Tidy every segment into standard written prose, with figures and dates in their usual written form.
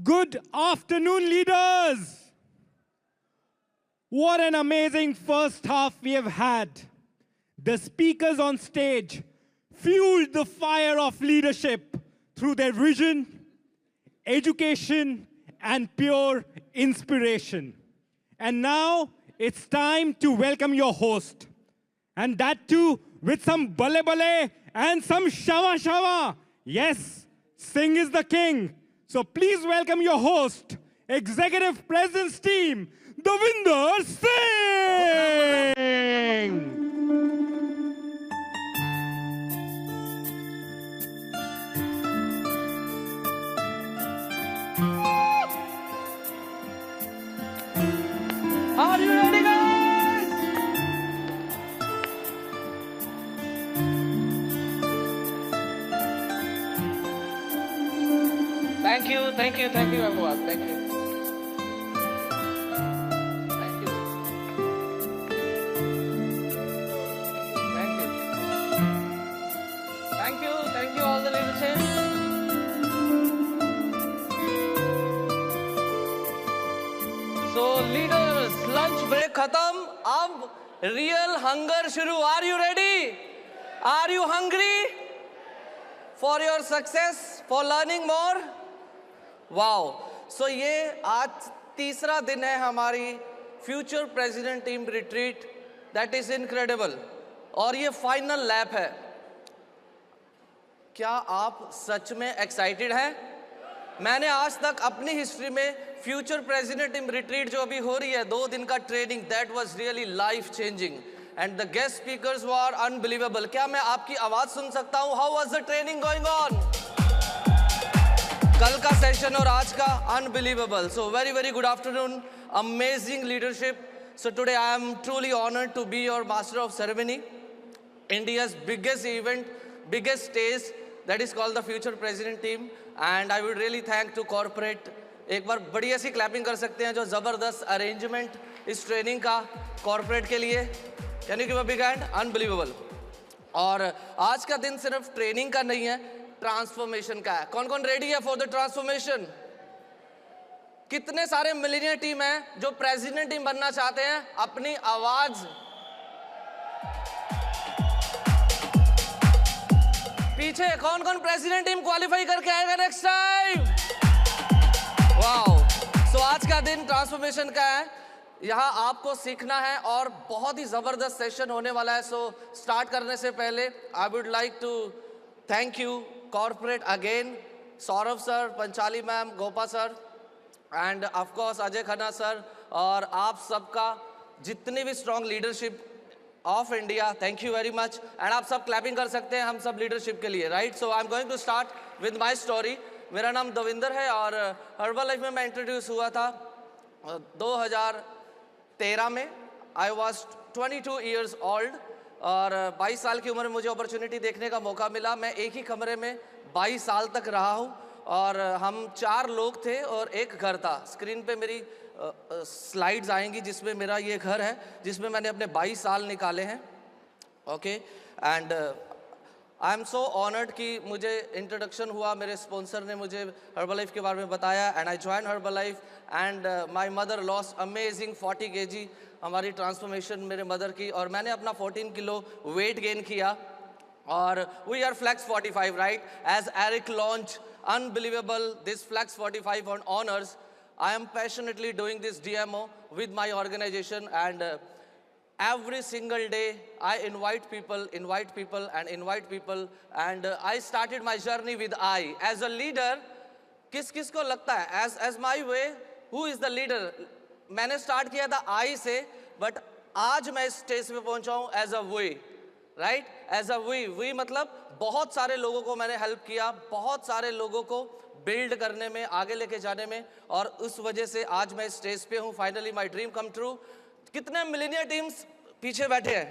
Good afternoon, leaders. What an amazing first half we have had. The speakers on stage fueled the fire of leadership through their vision, education, and pure inspiration. And now it's time to welcome your host. And that too with some bale bale and some shava shava. Yes, Singh is the king. So please welcome your host, Executive President's team, Davinder Singh. Are you ready, guys? Thank you, everyone. Thank you. Thank you. Thank you. Thank you, all the leadership. So, leaders, lunch break khatam. Ab real hunger shuru. Are you ready? Are you hungry for your success, for learning more? Wow so ये आज तीसरा दिन है हमारी future president team retreat that is incredible और ये final lap है. क्या आप सच में एक्साइटेड हैं? मैंने आज तक अपनी हिस्ट्री में फ्यूचर प्रेसिडेंट टीम रिट्रीट जो अभी हो रही है 2 दिन का training that was really life changing and the guest speakers were unbelievable. क्या मैं आपकी आवाज सुन सकता हूँ? How was the training going on? कल का सेशन और आज का unbelievable. So very good afternoon. Amazing leadership. So today I am truly honoured to be your master of ceremony. India's biggest event, biggest stage that is called the future president team and I would really thank to corporate. एक बार बढ़िया सी clapping कर सकते हैं जो जबरदस्त arrangement इस training का कॉर्पोरेट के लिए. Can you give a big hand? Unbelievable. और आज का दिन सिर्फ ट्रेनिंग का नहीं है, ट्रांसफॉर्मेशन का है. कौन कौन रेडी है फॉर द ट्रांसफॉर्मेशन? कितने सारे मिलीनियर टीम हैं जो प्रेसिडेंट टीम बनना चाहते हैं? अपनी आवाज पीछे. कौन कौन प्रेसिडेंट टीम क्वालिफाई करके आएगा नेक्स्ट टाइम? वाओ. सो आज का दिन ट्रांसफॉर्मेशन का है. यहाँ आपको सीखना है और बहुत ही जबरदस्त सेशन होने वाला है. सो स्टार्ट करने से पहले I would like to thank you corporate again, Saurabh sir, Panchali ma'am, Gopa sir and of course Ajay Khanna sir और आप सबका जितनी भी strong leadership of India. Thank you very much. And आप सब क्लैपिंग कर सकते हैं हम सब लीडरशिप के लिए, right? So I am going to start with my story. मेरा नाम दविंदर है और हर्बल लाइफ में मैं इंट्रोड्यूस हुआ था 2013 में. आई वॉज 22 ईयर्स ओल्ड और 22 साल की उम्र में मुझे अपॉर्चुनिटी देखने का मौका मिला. मैं एक ही कमरे में 22 साल तक रहा हूँ और हम 4 लोग थे और एक घर था. स्क्रीन पे मेरी स्लाइड्स आएंगी जिसमें मेरा ये घर है जिसमें मैंने अपने 22 साल निकाले हैं. Okay and I am so honoured कि मुझे इंट्रोडक्शन हुआ. मेरे स्पॉन्सर ने मुझे हर्बल लाइफ के बारे में बताया and I join herbal life and my mother lost amazing 40 kg. हमारी ट्रांसफॉर्मेशन मेरे मदर की और मैंने अपना 14 किलो वेट गेन किया और we are flex 45 right as Eric launch unbelievable this flex 45 on honours. I am passionately doing this DMO with my organisation and every single day I invite people and I started my journey with I as a leader. किस को लगता है as my way who is the leader? मैंने start किया था I से but आज मैं इस स्टेज पे पहुंचा हूँ as a we, right? As a we मतलब बहुत सारे लोगों को मैंने हेल्प किया, बहुत सारे लोगों को बिल्ड करने में, आगे लेके जाने में और उस वजह से आज मैं इस स्टेज पे हूँ. Finally my dream come true. कितने मिलीनियर टीम्स पीछे बैठे हैं?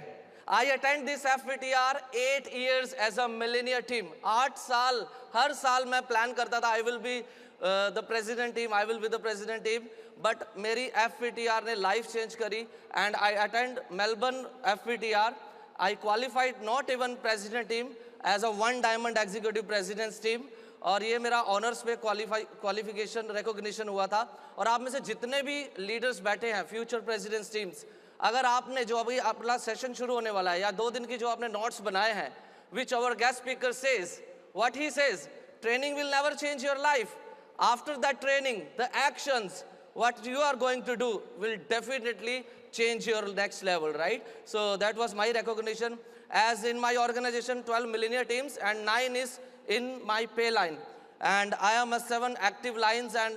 I attend this FPTR 8 years as a millionaire team. 8 साल हर साल मैं प्लान करता था I will be the president team, I will be the president team. But मेरी FPTR ने लाइफ चेंज करी and I attend Melbourne FPTR. I qualified not even president team as a 1 diamond executive presidents team और ये मेरा honours पे qualification recognition हुआ था। और आप में से जितने भी लीडर्स बैठे हैं, फ्यूचर प्रेसिडेंट्स टीम्स, अगर आपने जो अभी अपना सेशन शुरू होने वाला है या 2 दिन की जो आपने नोट्स बनाए हैं, which our guest speaker says, what he says, training will never change your life. After that training, the actions, what you are going to do will definitely change your next level, right? So that was my recognition. As in my organization, 12 millionaire teams and 9 is in my pay line. And I am a 7 active lines, and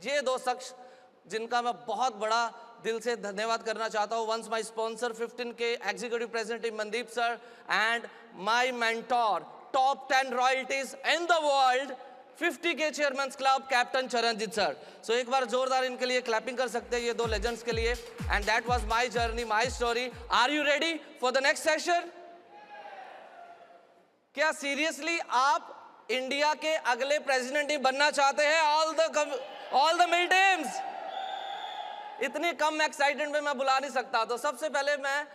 ये 2 शख्स जिनका मैं बहुत बड़ा दिल से धन्यवाद करना चाहता हूँ. Once my sponsor 15K executive president Mandeep sir, and my mentor top 10 royalties in the world 50K chairman's club captain Charanjit sir. So एक बार जोरदार इनके लिए clapping कर सकते हैं ये 2 legends के लिए. And that was my journey, my story. Are you ready for the next session? क्या seriously आप इंडिया के अगले प्रेसिडेंट ही बनना चाहते हैं? All the mill teams. इतनी कम एक्साइटेड में मैं बुला नहीं सकता. तो सबसे पहले मैं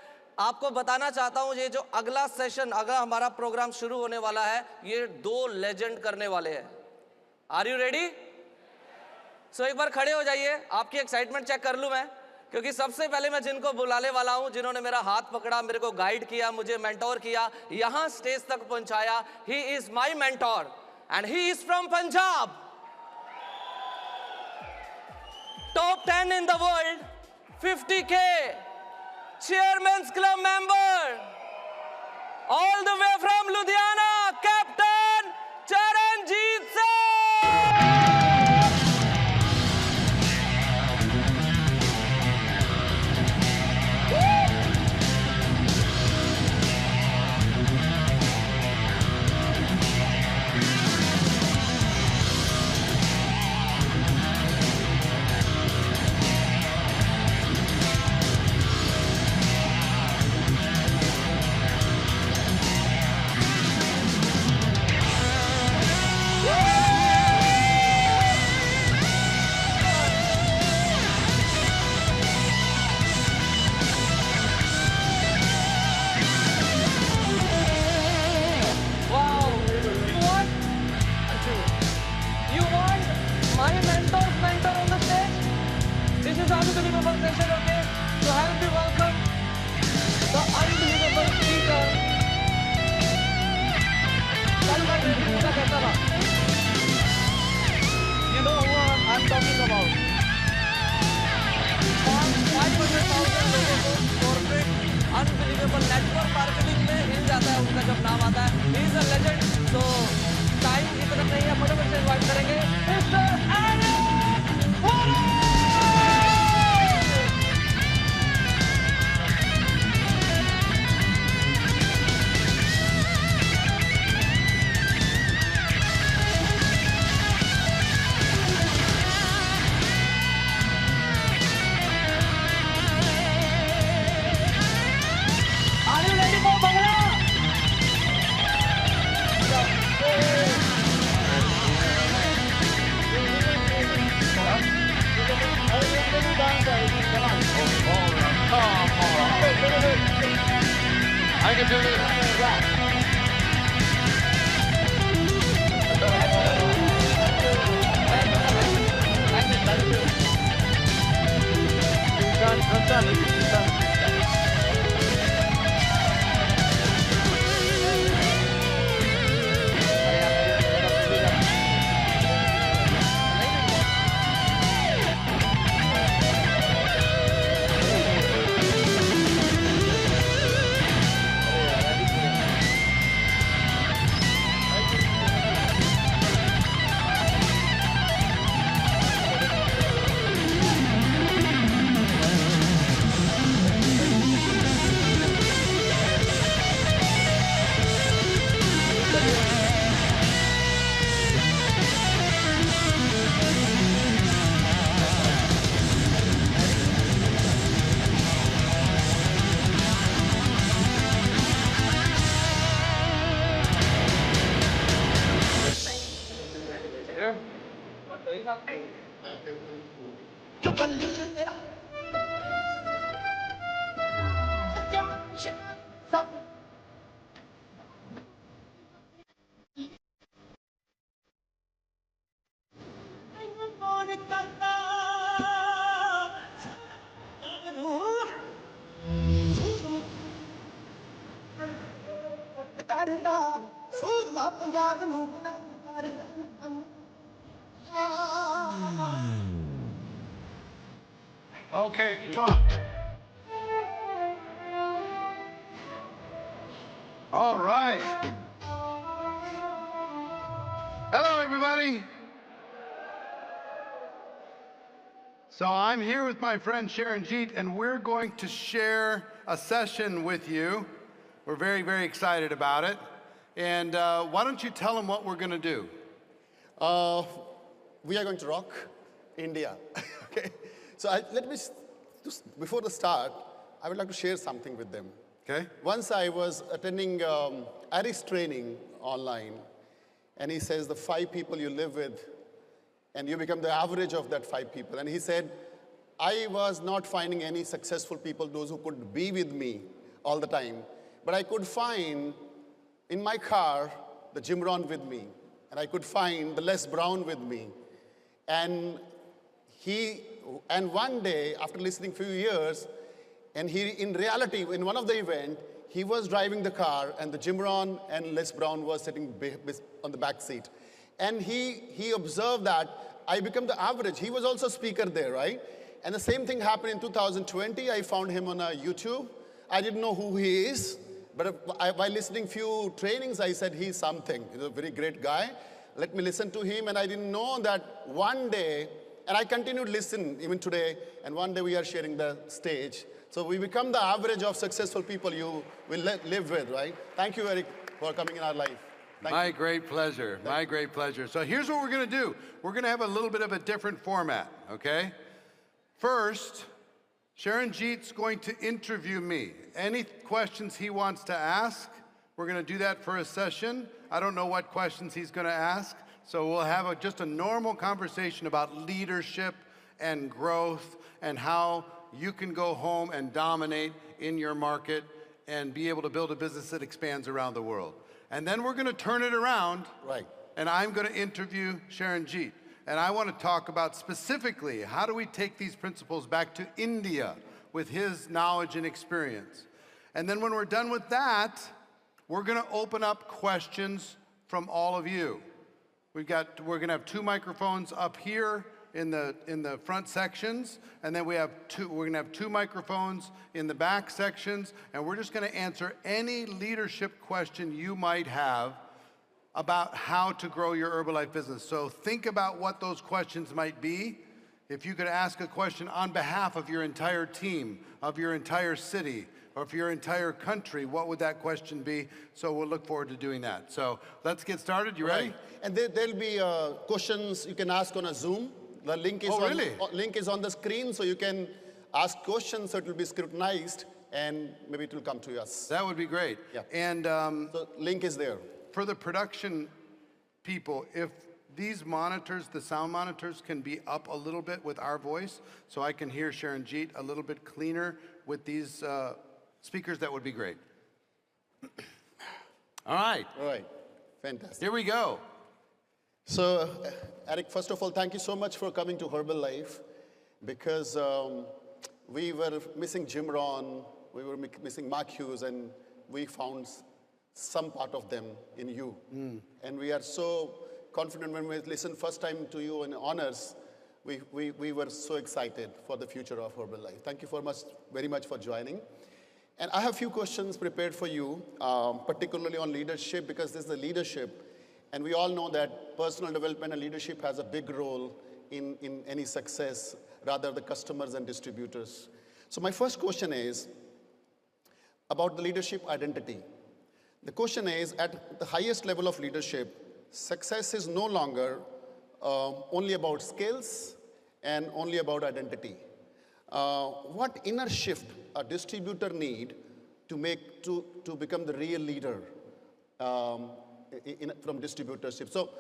आपको बताना चाहता हूं, ये जो अगला सेशन, अगला हमारा प्रोग्राम शुरू होने वाला है, ये 2 लेजेंड करने वाले हैं. Are you ready? सो एक बार खड़े हो जाइए, आपकी एक्साइटमेंट चेक कर लूं मैं, क्योंकि सबसे पहले मैं जिनको बुलाने वाला हूं, जिन्होंने मेरा हाथ पकड़ा, मेरे को गाइड किया, मुझे मेंटोर किया, यहां स्टेज तक पहुंचाया. He is my mentor and he is from Punjab. Top 10 in the world, 50K Chairman's Club member, all the way from Ludhiana, Captain Charanjit sir. Unbelievable network marketing में हिल जाता है उनका जब नाम आता है. He is a legend. तो time इतना नहीं है, फटाफट से इनवाइट करेंगे mister I can do this. Done. Okay, come on. All right. Hello, everybody. So I'm here with my friend Charanjit, and we're going to share a session with you. We're very, very excited about it. And why don't you tell them what we're going to do? We are going to rock India. Okay. So before the start, I would like to share something with them. Okay. Once I was attending Eric's training online, and he says the 5 people you live with, and you become the average of that 5 people. And he said, I was not finding any successful people, those who could be with me all the time. But I could find in my car the Jim Rohn with me, and I could find the Les Brown with me. And one day, after listening few years, and in reality, in one of the event, he was driving the car, and the Jim Rohn and Les Brown was sitting on the back seat. And he observed that I become the average. He was also a speaker there, right? And the same thing happened in 2020. I found him on YouTube. I didn't know who he is, but while listening few trainings, I said, he's something. He's a very great guy. Let me listen to him. And I didn't know that one day, and I continued to listen even today, and one day we are sharing the stage. So we become the average of successful people you will live with, right? Thank you, Eric, for coming in our life. My great pleasure. My great pleasure. So here's what we're going to do. We're going to have a little bit of a different format, okay? First, Charanjit's going to interview me. Any questions he wants to ask, we're going to do that for a session. I don't know what questions he's going to ask, so we'll have just a normal conversation about leadership and growth and how you can go home and dominate in your market and be able to build a business that expands around the world. And then we're going to turn it around, right? And I'm going to interview Charanjit. And I want to talk about specifically, how do we take these principles back to India with his knowledge and experience? And then when we're done with that, we're going to open up questions from all of you. We're going to have 2 microphones up here in the front sections, and then we're going to have 2 microphones in the back sections, and we're just going to answer any leadership question you might have about how to grow your Herbalife business. So think about what those questions might be. If you could ask a question on behalf of your entire team, of your entire city, or for your entire country, what would that question be? So we'll look forward to doing that. So let's get started. You ready? Right. And there'll be questions you can ask on a Zoom. The link is, link is on the screen, so you can ask questions, so it will be scrutinized, and maybe it will come to us. That would be great. Yeah. And so link is there. For the production people, if these monitors, the sound monitors, can be up a little bit with our voice, so I can hear Charanjit a little bit cleaner with these speakers, that would be great. All right. All right. Fantastic. Here we go. So, Eric, first of all, thank you so much for coming to Herbalife, because we were missing Jim Rohn, we were missing Mark Hughes, and we found some part of them in you. And we are so confident when we listened first time to you in honors, we were so excited for the future of Herbalife. Thank you very much for joining. And I have a few questions prepared for you, particularly on leadership, because this is the leadership. And we all know that personal development and leadership has a big role in any success, rather the customers and distributors. So my first question is about the leadership identity. The question is, at the highest level of leadership, success is no longer only about skills and only about identity. What inner shift a distributor need to become the real leader from distributorship? So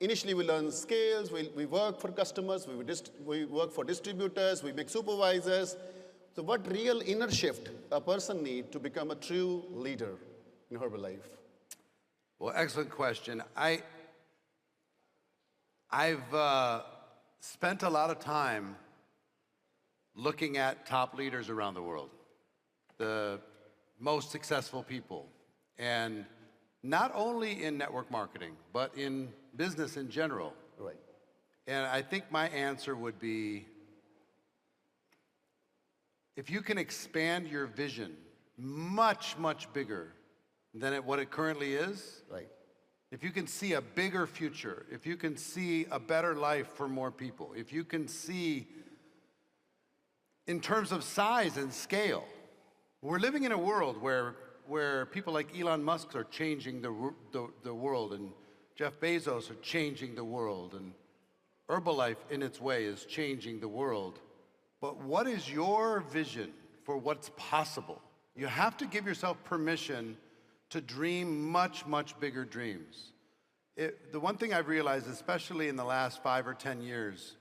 initially we learn skills, we work for customers, we work for distributors, we make supervisors. So what real inner shift a person need to become a true leader in Herbalife? Well, excellent question. I've spent a lot of time looking at top leaders around the world, the most successful people. And not only in network marketing, but in business in general. Right. And I think my answer would be, if you can expand your vision much, much bigger than what it currently is, Right. if you can see a bigger future, if you can see a better life for more people, if you can see in terms of size and scale, we're living in a world where people like Elon Musk are changing the world, and Jeff Bezos are changing the world, and Herbalife in its way is changing the world. But what is your vision for what's possible? You have to give yourself permission to dream much, much bigger dreams. The one thing I've realized, especially in the last 5 or 10 years,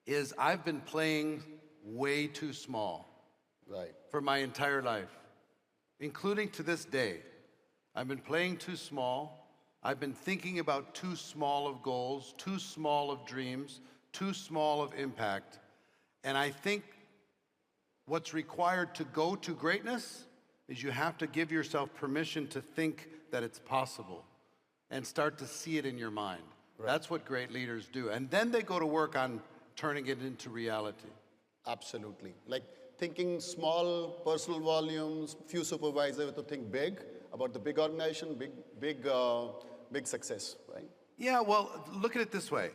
is I've been playing way too small. Right. For my entire life, including to this day. I've been playing too small. I've been thinking about too small of goals, too small of dreams, too small of impact. And I think what's required to go to greatness is you have to give yourself permission to think that it's possible and start to see it in your mind. Right. That's what great leaders do. And then they go to work on turning it into reality. Absolutely. Like thinking small personal volumes, few supervisors to think big about the big organization, big success, right? Yeah, well, look at it this way.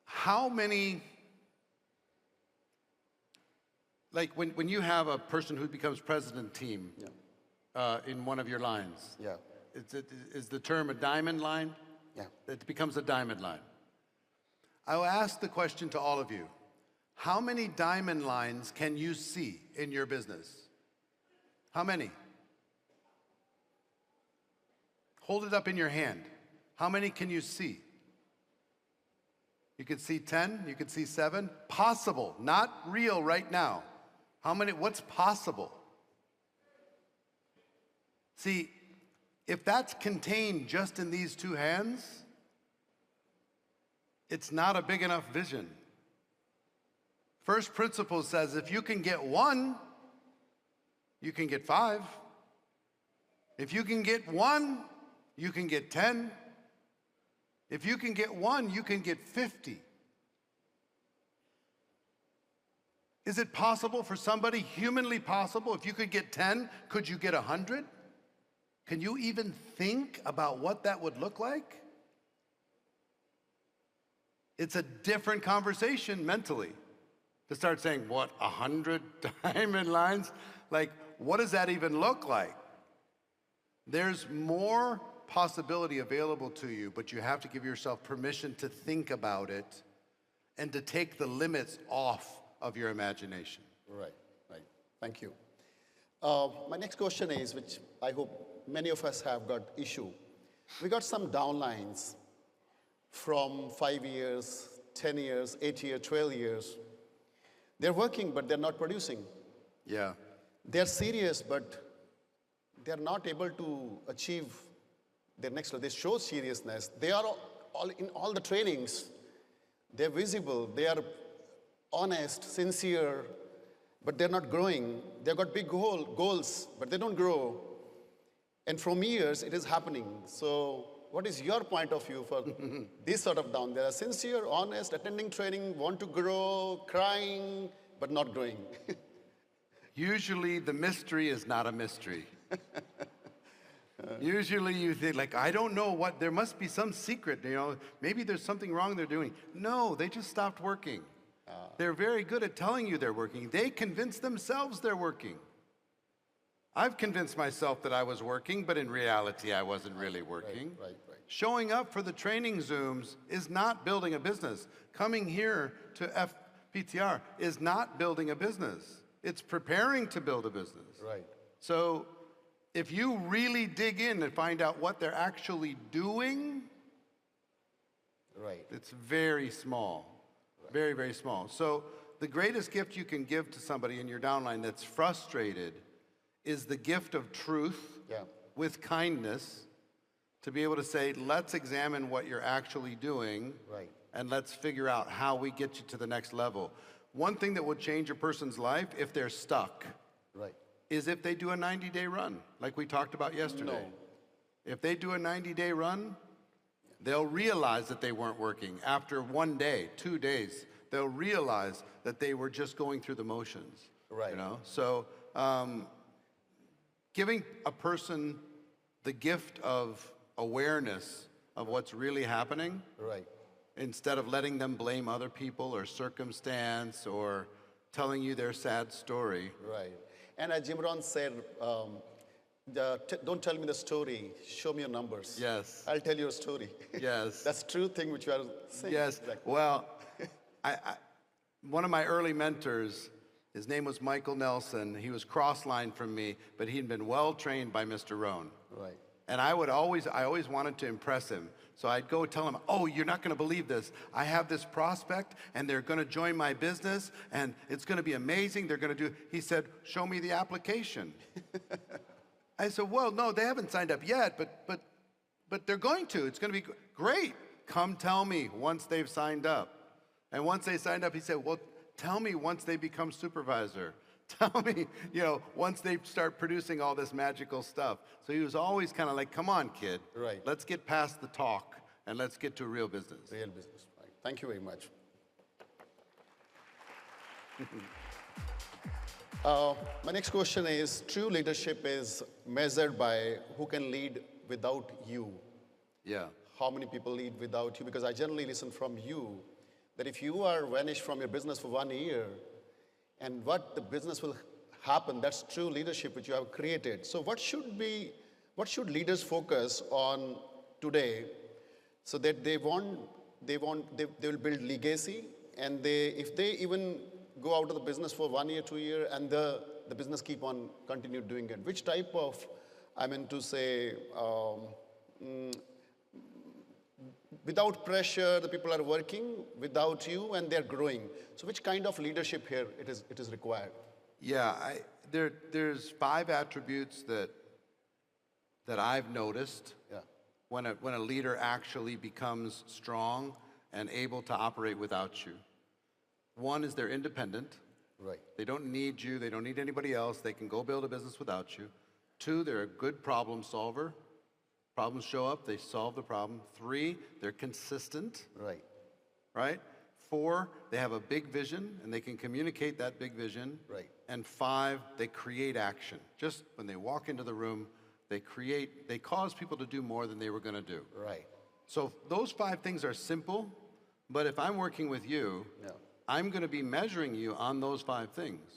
How many, like when you have a person who becomes president team in one of your lines, is the term a diamond line? Yeah. It becomes a diamond line. I will ask the question to all of you. How many diamond lines can you see in your business? How many? Hold it up in your hand. How many can you see? You could see 10, you could see 7. Possible, not real right now. How many, what's possible? See, if that's contained just in these two hands, it's not a big enough vision. First principle says if you can get 1, you can get 5. If you can get 1, you can get 10. If you can get 1, you can get 50. Is it possible for somebody, humanly possible? If you could get 10, could you get 100? Can you even think about what that would look like? It's a different conversation mentally to start saying, what, 100 diamond lines? Like, what does that even look like? There's more possibility available to you, but you have to give yourself permission to think about it and to take the limits off of your imagination. Right, right. Thank you. My next question is, which I hope many of us have got issue. We got some downlines from 5 years, 10 years, 8 years, 12 years. They're working, but they're not producing. Yeah. They're serious, but they're not able to achieve their next level. They show seriousness. They are all in all the trainings. They're visible. They are honest, sincere, but they're not growing. They've got big goals, but they don't grow. And from years, it is happening. So what is your point of view for this sort of down? They are sincere, honest, attending training, want to grow, crying, but not growing. Usually the mystery is not a mystery. Usually you think, like, I don't know what, there must be some secret, you know, maybe there's something wrong they're doing. No, they just stopped working. They're very good at telling you they're working. They convince themselves they're working. I've convinced myself that I was working, but in reality, I wasn't really working. Right. Showing up for the training Zooms is not building a business. Coming here to FPTR is not building a business. It's preparing to build a business. Right. So if you really dig in and find out what they're actually doing, Right. it's very small. Very, very small. So the greatest gift you can give to somebody in your downline that's frustrated is the gift of truth with kindness, to be able to say, let's examine what you're actually doing, Right. and let's figure out how we get you to the next level. One thing that would change a person's life if they're stuck. Right. is if they do a 90-day run, like we talked about yesterday. No. If they do a 90-day run, they'll realize that they weren't working. After 1 day, 2 days, they'll realize that they were just going through the motions. Right. You know? So giving a person the gift of awareness of what's really happening, Right. instead of letting them blame other people or circumstance or telling you their sad story. Right. And as Jim Rohn said, don't tell me the story, show me your numbers. Yes. I'll tell you a story. Yes. That's true thing which you are saying. Yes. Exactly. Well, one of my early mentors, his name was Michael Nelson. He was cross-lined from me, but he'd been well trained by Mr. Rohn. Right. And I always wanted to impress him. So I'd go tell him, oh, you're not going to believe this. I have this prospect, and they're going to join my business, and it's going to be amazing. They're going to do. He said, show me the application. I said, well, no, they haven't signed up yet, but they're going to. It's going to be great. Come tell me once they've signed up. And once they signed up, he said, well, tell me once they become supervisor. Tell me, once they start producing all this magical stuff. So he was always kind of like, come on, kid. Right. Let's get past the talk and let's get to real business. Real business. Right. Thank you very much. My next question is, true leadership is measured by who can lead without you. Yeah. How many people lead without you? Because I generally listen from you that if you are vanished from your business for 1 year, and what the business will happen, that's true leadership which you have created. So what should leaders focus on today so that they will build legacy, and if they even go out of the business for 1 year, 2 year, and the business keep on continue doing it? Which type of, without pressure, the people are working without you and they're growing. So which kind of leadership here it is required? Yeah, there's 5 attributes that I've noticed when a leader actually becomes strong and able to operate without you. 1 is they're independent. Right. They don't need you. They don't need anybody else. They can go build a business without you. 2, they're a good problem solver. Problems show up, they solve the problem. 3, they're consistent. Right. Right? 4, they have a big vision and they can communicate that big vision. Right. And 5, they create action. Just when they walk into the room, they cause people to do more than they were going to do. Right. So those 5 things are simple, but if I'm working with you, I'm going to be measuring you on those 5 things.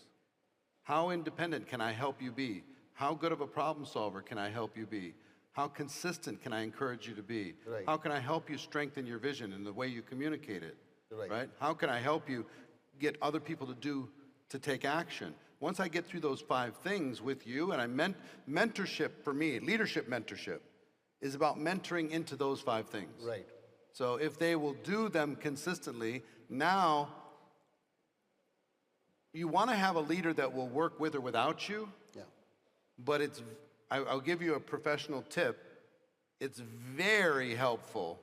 How independent can I help you be? How good of a problem solver can I help you be? How consistent can I encourage you to be? Right. How can I help you strengthen your vision and the way you communicate it? Right. How can I help you get other people to take action? Once I get through those 5 things with you, and mentorship for me, leadership mentorship, is about mentoring into those 5 things. Right. So if they will do them consistently, now you want to have a leader that will work with or without you. Yeah. But I'll give you a professional tip. It's very helpful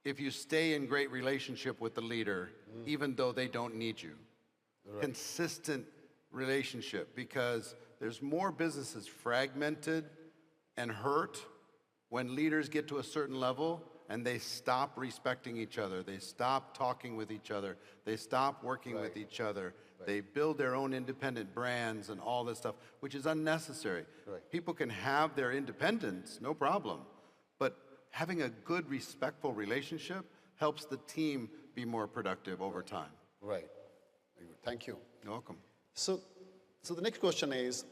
if you stay in great relationship with the leader, even though they don't need you. Right. Consistent relationship, because there's more businesses fragmented and hurt when leaders get to a certain level and they stop respecting each other. They stop talking with each other. They stop working with each other. Right. They build their own independent brands and all this stuff, which is unnecessary. Right. People can have their independence, no problem. But having a good, respectful relationship helps the team be more productive over time. Right. Very good. Thank you. You're welcome. So the next question is,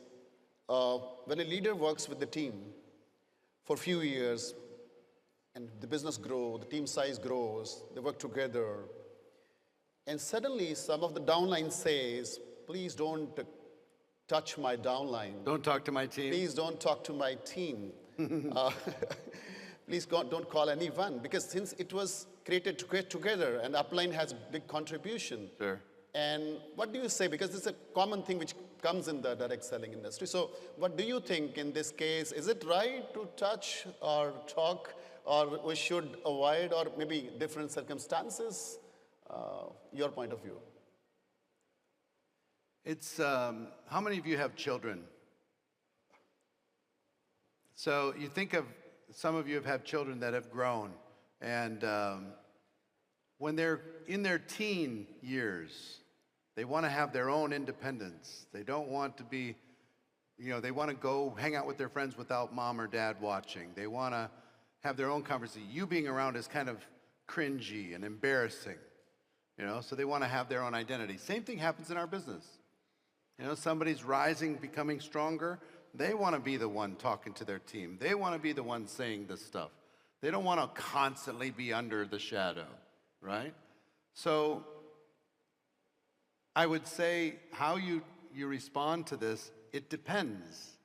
when a leader works with the team for a few years, and the business grows, the team size grows, they work together, and suddenly some of the downline says, please don't touch my downline. Don't talk to my team. Please don't talk to my team. Please don't call anyone, because since it was created together and upline has big contribution. Sure. And what do you say? Because it's a common thing which comes in the direct selling industry. So what do you think in this case? Is it right to touch or talk, or we should avoid, or maybe different circumstances? Your point of view. It's, how many of you have children? So you think of, some of you have had children that have grown, and when they're in their teen years, they want to have their own independence. They don't want to be, they want to go hang out with their friends without mom or dad watching. They want to have their own conversation. You being around is kind of cringy and embarrassing, so they want to have their own identity. Same thing happens in our business. Somebody's rising, becoming stronger. They want to be the one talking to their team. They want to be the one saying this stuff. They don't want to constantly be under the shadow, right? So I would say how you respond to this, it depends.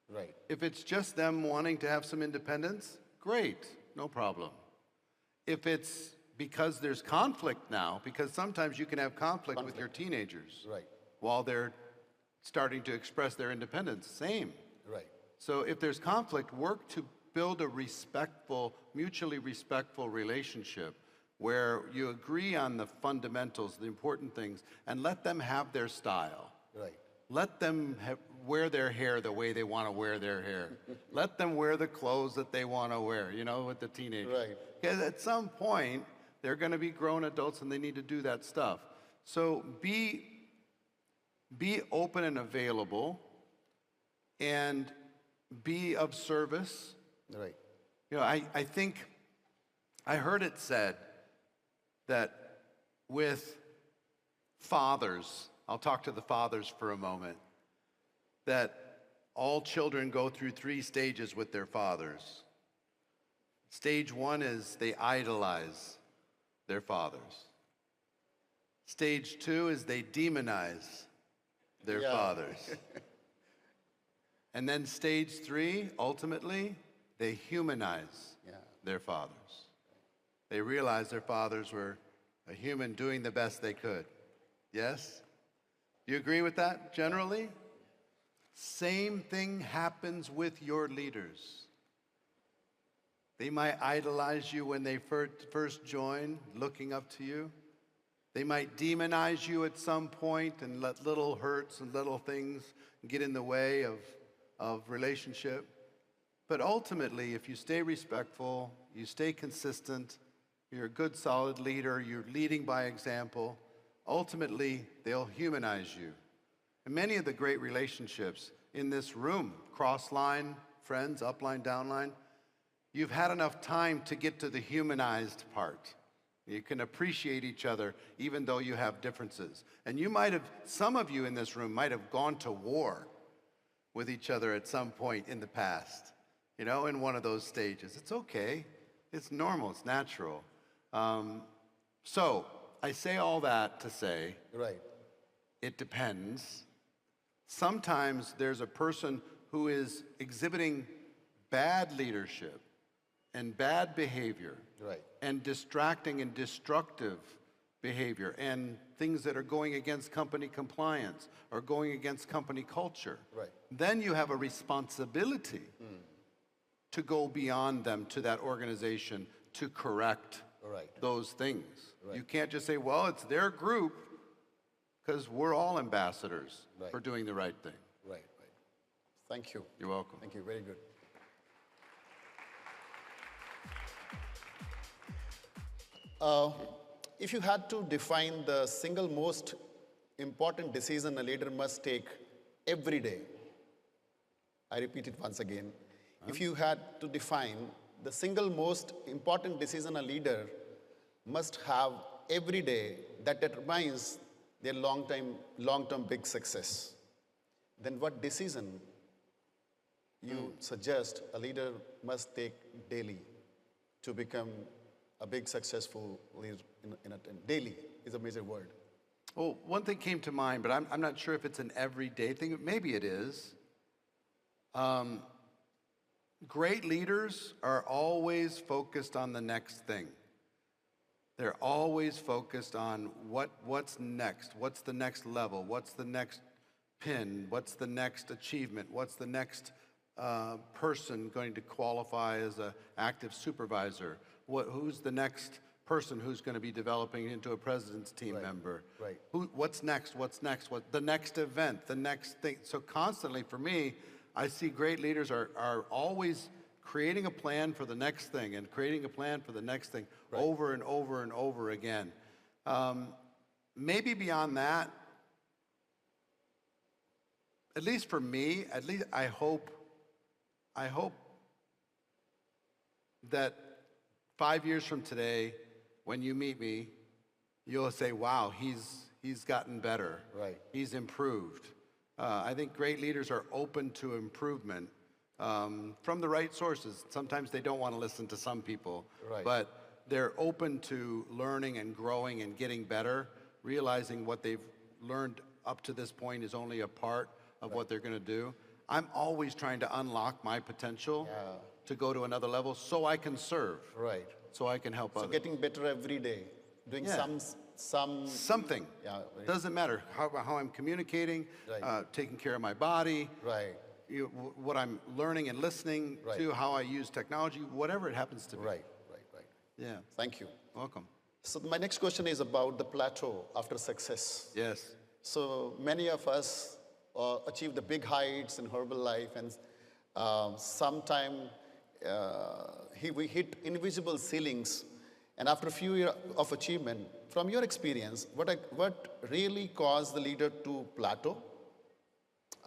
Right. If it's just them wanting to have some independence, great, no problem. If it's because there's conflict now, because sometimes you can have conflict with your teenagers, Right. while they're starting to express their independence, same. Right. So if there's conflict, work to build a respectful, mutually respectful relationship where you agree on the fundamentals, the important things, and let them have their style. Right. Let them wear their hair the way they want to wear their hair. Let them wear the clothes that they want to wear, with the teenagers. Right. Because at some point, they're going to be grown adults and they need to do that stuff. So be open and available and be of service. Right. I think I heard it said that with fathers, I'll talk to the fathers for a moment, that all children go through 3 stages with their fathers. Stage 1 is they idolize their fathers. Stage 2 is they demonize their fathers. And then stage 3, ultimately, they humanize their fathers. They realize their fathers were a human doing the best they could. Yes? Do you agree with that generally? Same thing happens with your leaders. They might idolize you when they first join, looking up to you. They might demonize you at some point and let little hurts and little things get in the way of relationship. But ultimately, if you stay respectful, you stay consistent, you're a good, solid leader, you're leading by example, ultimately, they'll humanize you. And many of the great relationships in this room, cross-line, friends, upline, downline, you've had enough time to get to the humanized part. You can appreciate each other even though you have differences. And some of you in this room might have gone to war with each other at some point in the past, in one of those stages. It's okay. It's normal. It's natural. So I say all that to say, Right. it depends. Sometimes there's a person who is exhibiting bad leadership and bad behavior, Right. and distracting and destructive behavior and things that are going against company compliance or going against company culture. Right. Then you have a responsibility to go beyond them to that organization to correct Right. those things. Right. You can't just say, well, it's their group, because we're all ambassadors Right. for doing the right thing. Right. Right. Thank you. You're welcome. Thank you. Very good. If you had to define the single most important decision a leader must take every day, I repeat it once again. If you had to define the single most important decision a leader must have every day that determines their long-term big success, then what decision you suggest a leader must take daily to become a big successful leader in a team? Daily is a major word. Well, one thing came to mind, but I'm not sure if it's an everyday thing. Maybe it is. Great leaders are always focused on the next thing. They're always focused on what's next, what's the next level, what's the next pin, what's the next achievement, what's the next person going to qualify as an active supervisor, who's the next person who's going to be developing into a president's team member. Right. What's next? What's next? What the next event? The next thing. So constantly, for me, I see great leaders are always creating a plan for the next thing and creating a plan for the next thing over and over and over again. Maybe beyond that, at least for me, I hope that 5 years from today, when you meet me, you'll say, wow, he's gotten better. Right. He's improved. I think great leaders are open to improvement from the right sources. Sometimes they don't want to listen to some people, but they're open to learning and growing and getting better, realizing what they've learned up to this point is only a part of what they're going to do. I'm always trying to unlock my potential to go to another level so I can serve. Right. So I can help So others. getting better every day, doing something. Yeah. Doesn't matter how I'm communicating, taking care of my body, Right. What I'm learning and listening to, how I use technology, whatever it happens to be. Right. Yeah. Thank you. Welcome. So my next question is about the plateau after success. Yes. So many of us achieve the big heights in herbal life, and sometime we hit invisible ceilings. And after a few years of achievement, from your experience, what really caused the leader to plateau?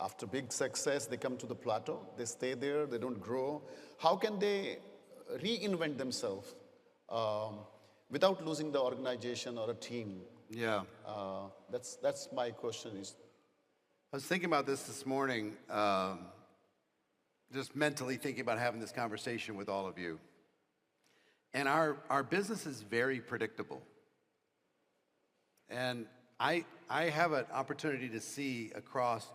After big success, they come to the plateau. They stay there. They don't grow. How can they reinvent themselves without losing the organization or a team? Yeah. That's my question. I was thinking about this morning, just mentally thinking about having this conversation with all of you. And our business is very predictable. And I have an opportunity to see across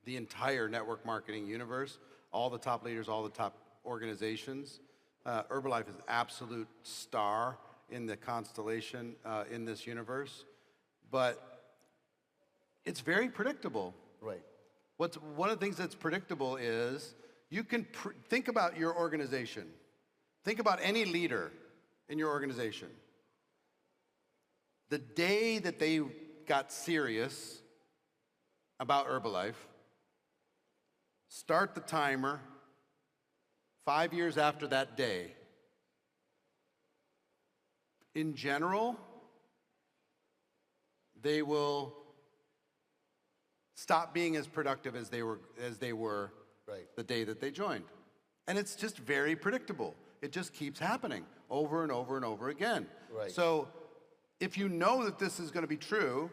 the entire network marketing universe, all the top leaders, all the top organizations. Herbalife is absolute star in the constellation in this universe. But it's very predictable. Right. One of the things that's predictable is you can think about your organization. Think about any leader in your organization. The day that they got serious about Herbalife, start the timer 5 years after that day. In general, they will stop being as productive as they were the day that they joined. And it's just very predictable. It just keeps happening over and over and over again. Right. So if you know that this is going to be true,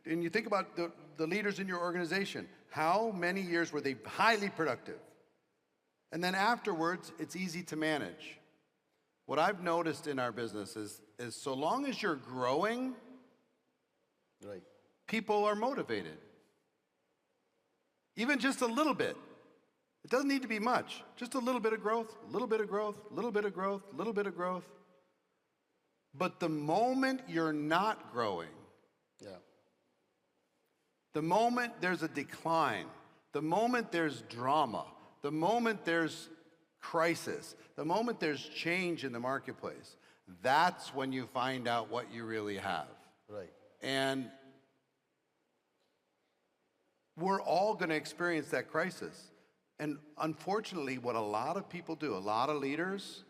and you think about the leaders in your organization, how many years were they highly productive? And then afterwards, it's easy to manage. What I've noticed in our business is so long as you're growing, people are motivated. Even just a little bit. It doesn't need to be much. Just a little bit of growth, a little bit of growth, a little bit of growth, a little bit of growth. But the moment you're not growing, the moment there's a decline, the moment there's drama, the moment there's crisis, the moment there's change in the marketplace, that's when you find out what you really have. Right. And we're all going to experience that crisis. And unfortunately, what a lot of people do, a lot of leaders,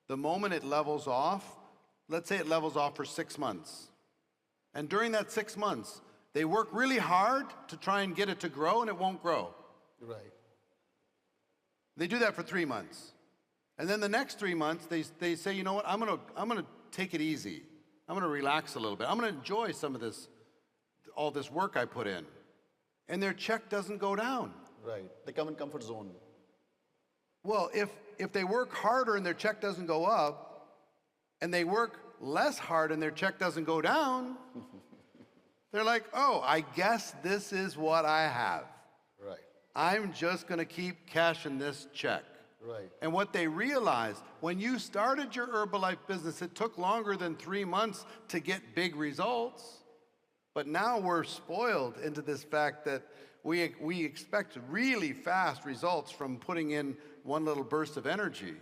the moment it levels off, let's say it levels off for 6 months. And during that 6 months, they work really hard to try and get it to grow, and it won't grow. Right. They do that for 3 months. And then the next 3 months, they say, you know what, I'm gonna take it easy. I'm gonna relax a little bit. I'm gonna enjoy some of this, all this work I put in. And their check doesn't go down. Right. They come in comfort zone. Well, if they work harder and their check doesn't go up, and they work less hard and their check doesn't go down, they're like, oh, I guess this is what I have. Right. I'm just gonna keep cashing this check. Right. And what they realized, when you started your Herbalife business, it took longer than 3 months to get big results. But now we're spoiled into this fact that we expect really fast results from putting in one little burst of energy.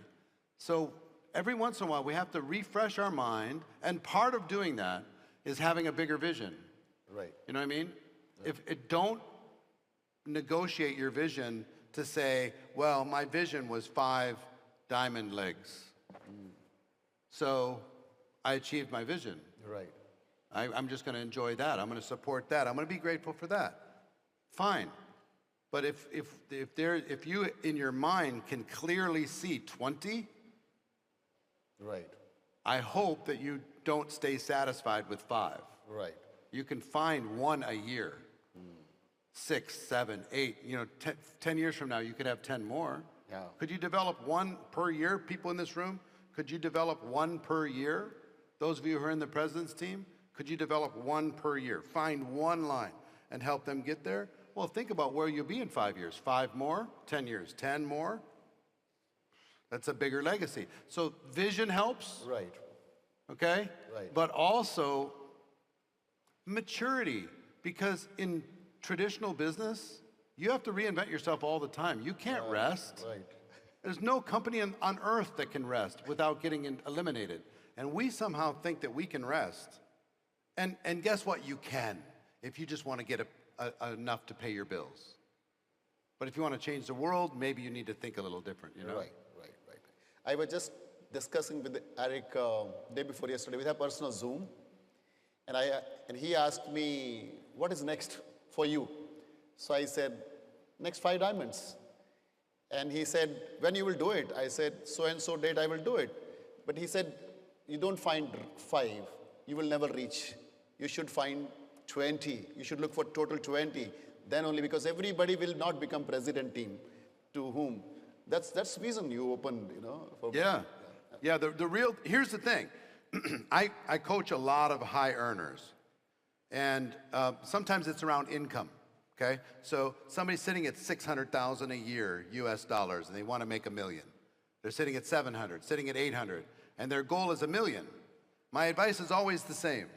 So every once in a while, we have to refresh our mind, and part of doing that is having a bigger vision. Right. You know what I mean? If it don't negotiate your vision to say, well, my vision was 5 diamond legs. So I achieved my vision. Right. I'm just going to enjoy that. I'm going to support that. I'm going to be grateful for that. Fine. But if you in your mind can clearly see 20, Right. I hope that you don't stay satisfied with 5. Right. You can find 1 a year. 6, 7, 8, 10 years from now, you could have 10 more. Yeah. Could you develop 1 per year? People in this room, could you develop 1 per year? Those of you who are in the president's team, could you develop 1 per year? Find 1 line and help them get there? Well, think about where you'll be in 5 years. 5 more, 10 years, 10 more. That's a bigger legacy. So vision helps, Right. okay? Right. But also maturity, because in traditional business, you have to reinvent yourself all the time. You can't rest. Right. There's no company on earth that can rest without getting eliminated. And we somehow think that we can rest. And guess what? You can, if you just want to get enough to pay your bills. But if you want to change the world, maybe you need to think a little different, you know? Right. I was just discussing with Eric day before yesterday. We have personal Zoom. And he asked me, what is next for you? So I said, next 5 diamonds. And he said, when you will do it? I said, so and so date I will do it. But he said, you don't find 5. You will never reach. You should find 20. You should look for total 20. Then only, because everybody will not become president team. To whom? That's reason you opened, for Yeah, the real, here's the thing. I coach a lot of high earners. And sometimes it's around income, okay? So somebody's sitting at 600,000 a year, US dollars, and they want to make $1 million. They're sitting at 700, sitting at 800, and their goal is $1 million. My advice is always the same.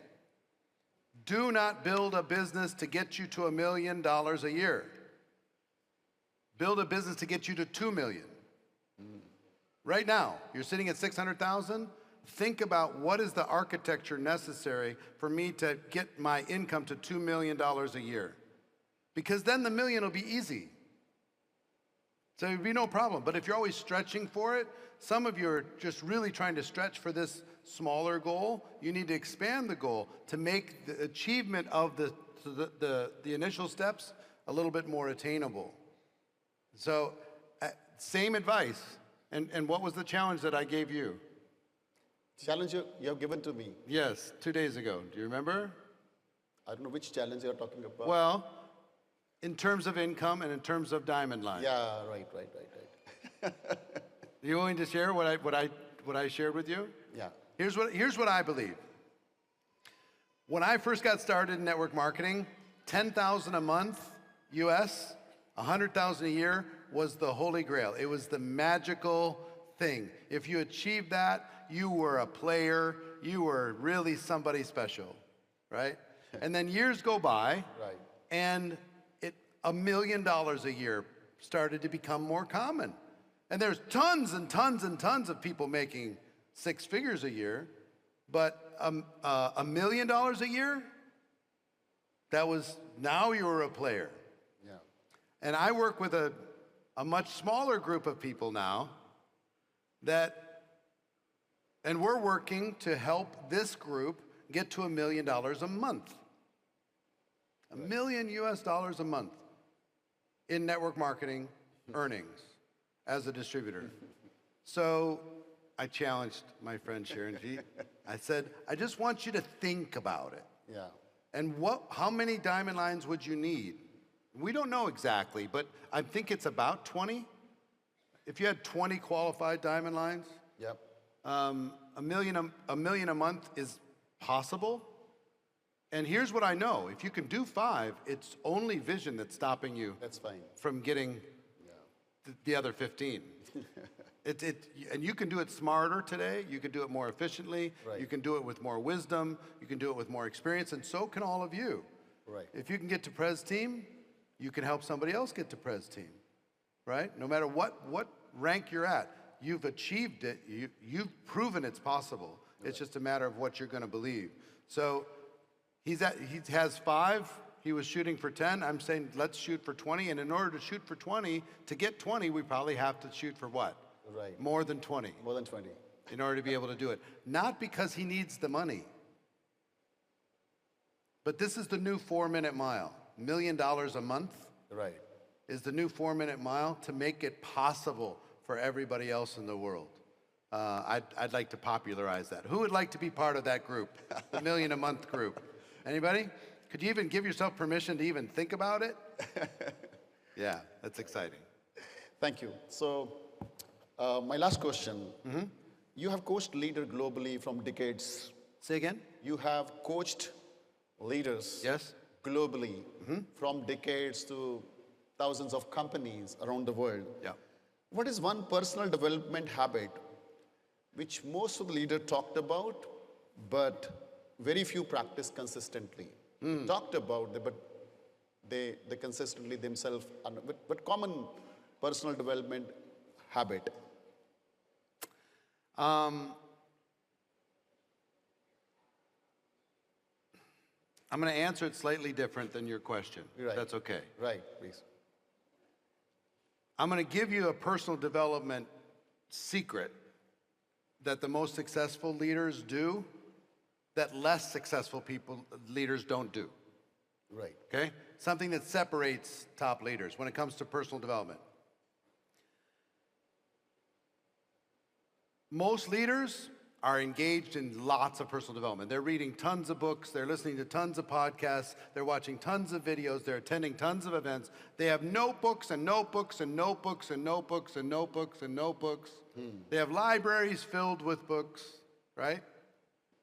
Do not build a business to get you to $1 million a year. Build a business to get you to 2 million. Right now, you're sitting at 600,000. Think about what is the architecture necessary for me to get my income to $2 million a year. Because then the million will be easy. So it'd be no problem. But if you're always stretching for it, some of you are just really trying to stretch for this smaller goal. You need to expand the goal to make the achievement of the initial steps a little bit more attainable. So, same advice. And what was the challenge that I gave you? Challenge you have given to me. Yes, 2 days ago. Do you remember? I don't know which challenge you're talking about. Well, in terms of income and in terms of diamond line. Yeah, right. Are you willing to share what I shared with you? Yeah. Here's what I believe. When I first got started in network marketing, 10,000 a month US, 100,000 a year was the holy grail. It was the magical thing. If you achieved that, you were a player. You were really somebody special, right? And then years go by, Right. and $1 million a year started to become more common. And there's tons and tons and tons of people making 6 figures a year, but $1 million a year, that was, now you were a player. Yeah. And I work with a much smaller group of people now and we're working to help this group get to $1 million a month. $1 million US dollars a month in network marketing earnings as a distributor. So I challenged my friend Charanjit. I said, I just want you to think about it. Yeah. And how many diamond lines would you need? We don't know exactly, but I think it's about 20. If you had 20 qualified diamond lines, Yep. $1 million a month is possible. And here's what I know. If you can do 5, it's only vision that's stopping you That's fine. from getting the other 15. And you can do it smarter today. You can do it more efficiently. Right. You can do it with more wisdom. You can do it with more experience. And so can all of you. Right. If you can get to Prez Team, you can help somebody else get to Prez Team, right? No matter what rank you're at. you've achieved it. You've proven it's possible. It's just a matter of what you're going to believe. So he has 5. He was shooting for 10. I'm saying let's shoot for 20. And in order to shoot for 20, to get 20, we probably have to shoot for what? Right. More than 20. More than 20. In order to be able to do it. Not because he needs the money. But this is the new 4-minute mile. $1 million a month. Right. Is the new 4-minute mile to make it possible for everybody else in the world. I'd like to popularize that. Who would like to be part of that group? The $1 million a month group. Anybody? Could you even give yourself permission to even think about it? Yeah, that's exciting. Thank you. So, my last question. You have coached leaders globally from decades. Say again? You have coached leaders Yes. globally from decades to thousands of companies around the world. Yeah. What is one personal development habit which most of the leaders talked about, but very few practice consistently? Talked about, but they consistently themselves, but common personal development habit? I'm going to answer it slightly different than your question. Right. That's okay. Right, please. I'm going to give you a personal development secret that the most successful leaders do that less successful leaders don't do. Right. Okay? Something that separates top leaders when it comes to personal development. Most leaders are engaged in lots of personal development. They're reading tons of books, they're listening to tons of podcasts, they're watching tons of videos, they're attending tons of events. They have notebooks and notebooks and notebooks and notebooks and notebooks and notebooks. They have libraries filled with books, right?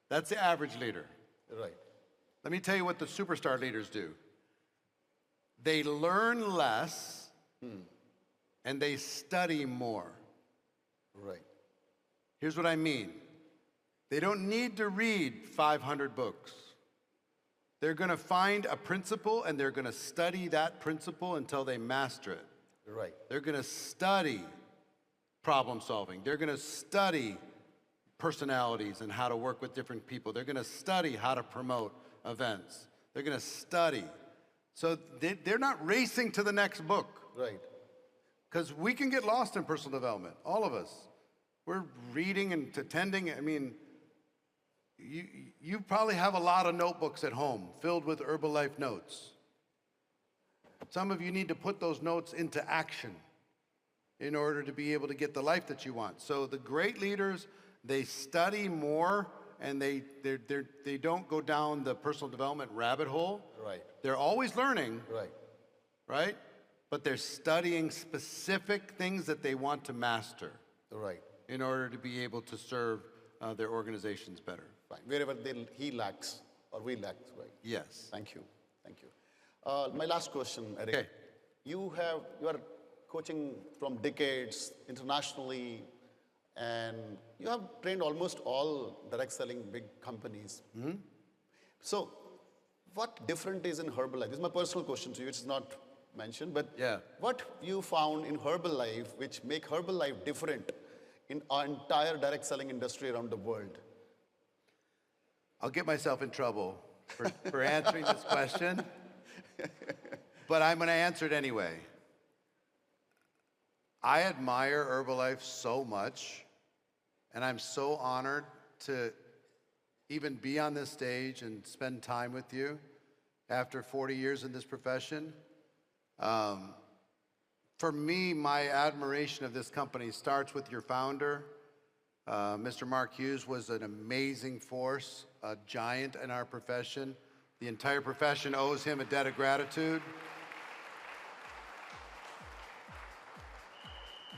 That's the average leader. Right. Let me tell you what the superstar leaders do. They learn less and they study more. Right. Here's what I mean. They don't need to read 500 books. They're going to find a principle and they're going to study that principle until they master it. Right. They're going to study problem solving. They're going to study personalities and how to work with different people. They're going to study how to promote events. They're going to study. So they're not racing to the next book. Right. Because we can get lost in personal development, all of us. We're reading and attending. I mean, you probably have a lot of notebooks at home filled with Herbalife notes. Some of you need to put those notes into action in order to be able to get the life that you want. So the great leaders, they study more and they don't go down the personal development rabbit hole. Right. They're always learning. Right. Right? But they're studying specific things that they want to master. Right. In order to be able to serve their organizations better. Fine. Wherever he lacks or we lack, right? Yes. Thank you. Thank you. My last question, Eric. Okay. You are coaching from decades internationally, and you have trained almost all direct selling big companies. So, what different is in Herbalife? This is my personal question to you. It's not mentioned, but Yeah. what you found in Herbalife which make Herbalife different in our entire direct selling industry around the world? I'll get myself in trouble for answering this question, but I'm going to answer it anyway. I admire Herbalife so much, and I'm so honored to even be on this stage and spend time with you after 40 years in this profession. For me, my admiration of this company starts with your founder. Mr. Mark Hughes was an amazing force, a giant in our profession. The entire profession owes him a debt of gratitude.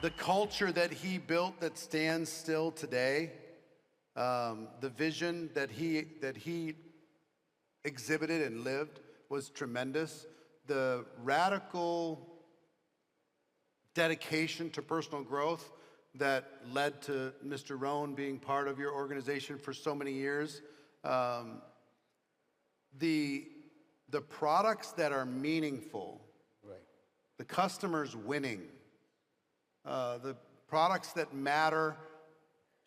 The culture that he built that stands still today, the vision that he exhibited and lived was tremendous. The radical dedication to personal growth that led to Mr. Rohn being part of your organization for so many years. The products that are meaningful, Right. the customers winning, the products that matter,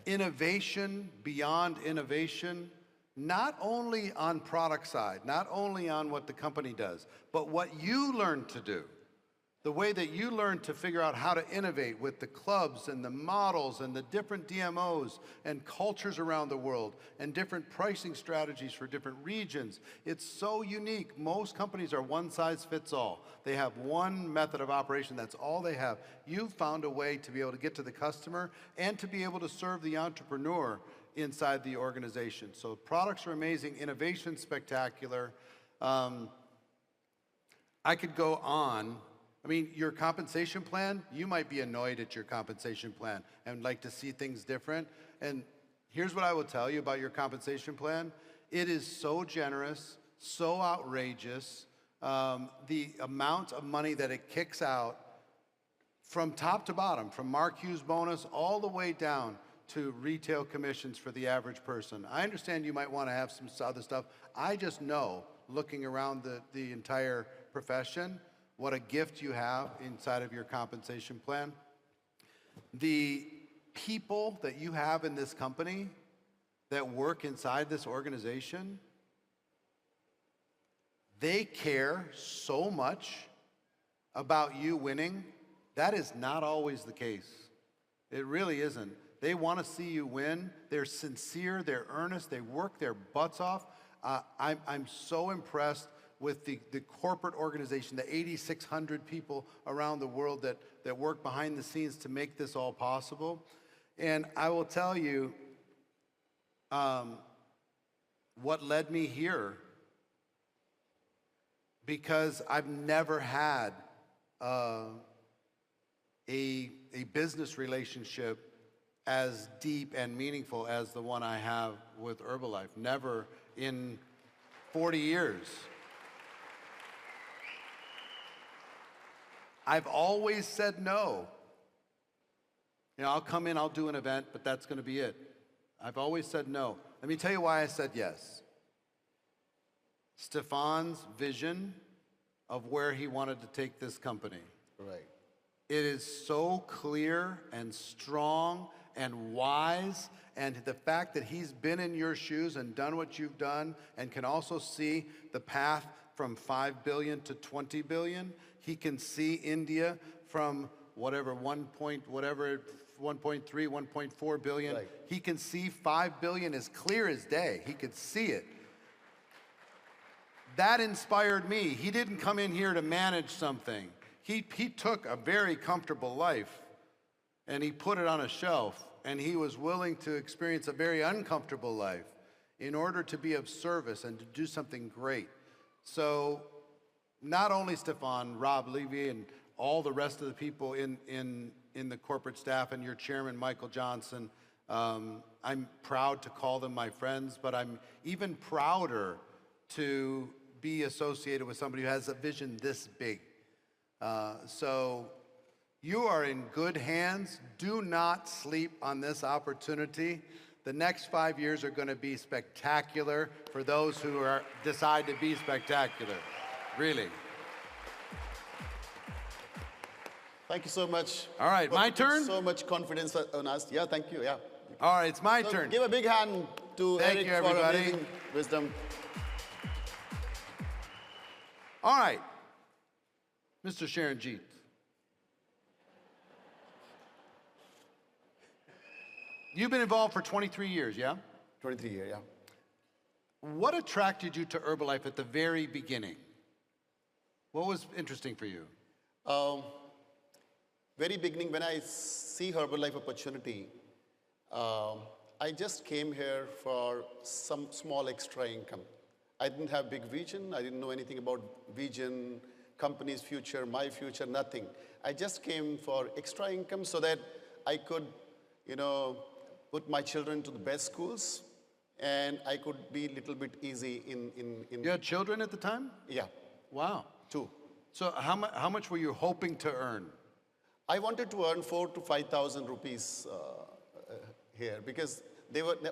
innovation beyond innovation, not only on product side, not only on what the company does, but what you learn to do. The way that you learn to figure out how to innovate with the clubs and the models and the different DMOs and cultures around the world and different pricing strategies for different regions. It's so unique. Most companies are one size fits all. They have one method of operation. That's all they have. You've found a way to be able to get to the customer and to be able to serve the entrepreneur inside the organization. So products are amazing, innovation spectacular. I could go on. I mean, your compensation plan, you might be annoyed at your compensation plan and like to see things different. And here's what I will tell you about your compensation plan. It is so generous, so outrageous. The amount of money that it kicks out from top to bottom, from Mark Hughes bonus all the way down to retail commissions for the average person. I understand you might want to have some other stuff. I just know, looking around the entire profession, what a gift you have inside of your compensation plan. The people that you have in this company that work inside this organization, they care so much about you winning. That is not always the case. It really isn't. They want to see you win. They're sincere, they're earnest, they work their butts off. I'm so impressed with the corporate organization, the 8,600 people around the world that work behind the scenes to make this all possible. And I will tell you what led me here, because I've never had a business relationship as deep and meaningful as the one I have with Herbalife. Never in 40 years. I've always said no. You know, I'll come in, I'll do an event, but that's going to be it. I've always said no. Let me tell you why I said yes. Stefan's vision of where he wanted to take this company. Right. It is so clear and strong and wise, and the fact that he's been in your shoes and done what you've done and can also see the path from 5 billion to 20 billion. He can see India from whatever, 1.3, 1.4 billion. Right. He can see 5 billion as clear as day. He could see it. That inspired me. He didn't come in here to manage something. He took a very comfortable life and he put it on a shelf, and he was willing to experience a very uncomfortable life in order to be of service and to do something great. So not only Stefan, Rob Levy, and all the rest of the people in the corporate staff and your chairman, Michael Johnson, I'm proud to call them my friends, but I'm even prouder to be associated with somebody who has a vision this big. So you are in good hands. Do not sleep on this opportunity. The next 5 years are going to be spectacular for those who decide to be spectacular. Really. Thank you so much. All right, my turn? So much confidence on us. Yeah, thank you. Yeah. All right, it's my So turn. give a big hand to Thank Eric you, for everybody. amazing wisdom. All right, Mr. Charanjit. You've been involved for 23 years, yeah? 23 years, yeah. What attracted you to Herbalife at the very beginning? What was interesting for you? Very beginning, when I see Herbalife opportunity, I just came here for some small extra income. I didn't have big vision. I didn't know anything about vision, company's future, my future, nothing. I just came for extra income so that I could, put my children to the best schools, and I could be a little bit easy in. You had children at the time? Yeah, Wow. 2. So how much were you hoping to earn? I wanted to earn 4,000 to 5,000 rupees here because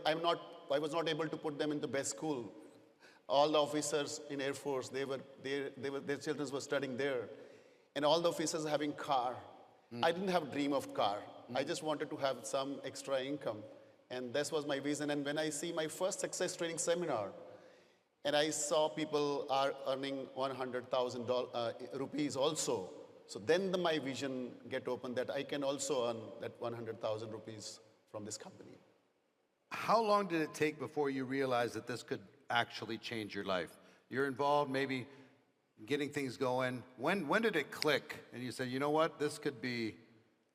I was not able to put them in the best school. All the officers in Air Force, their children were studying there, and all the officers having car. I didn't have a dream of car. I just wanted to have some extra income. And this was my vision. And when I see my first success training seminar, and I saw people are earning 100,000 rupees also, so then my vision get open that I can also earn that 100,000 rupees from this company. How long did it take before you realized that this could actually change your life? You're involved, maybe getting things going. When did it click and you said, you know what, this could be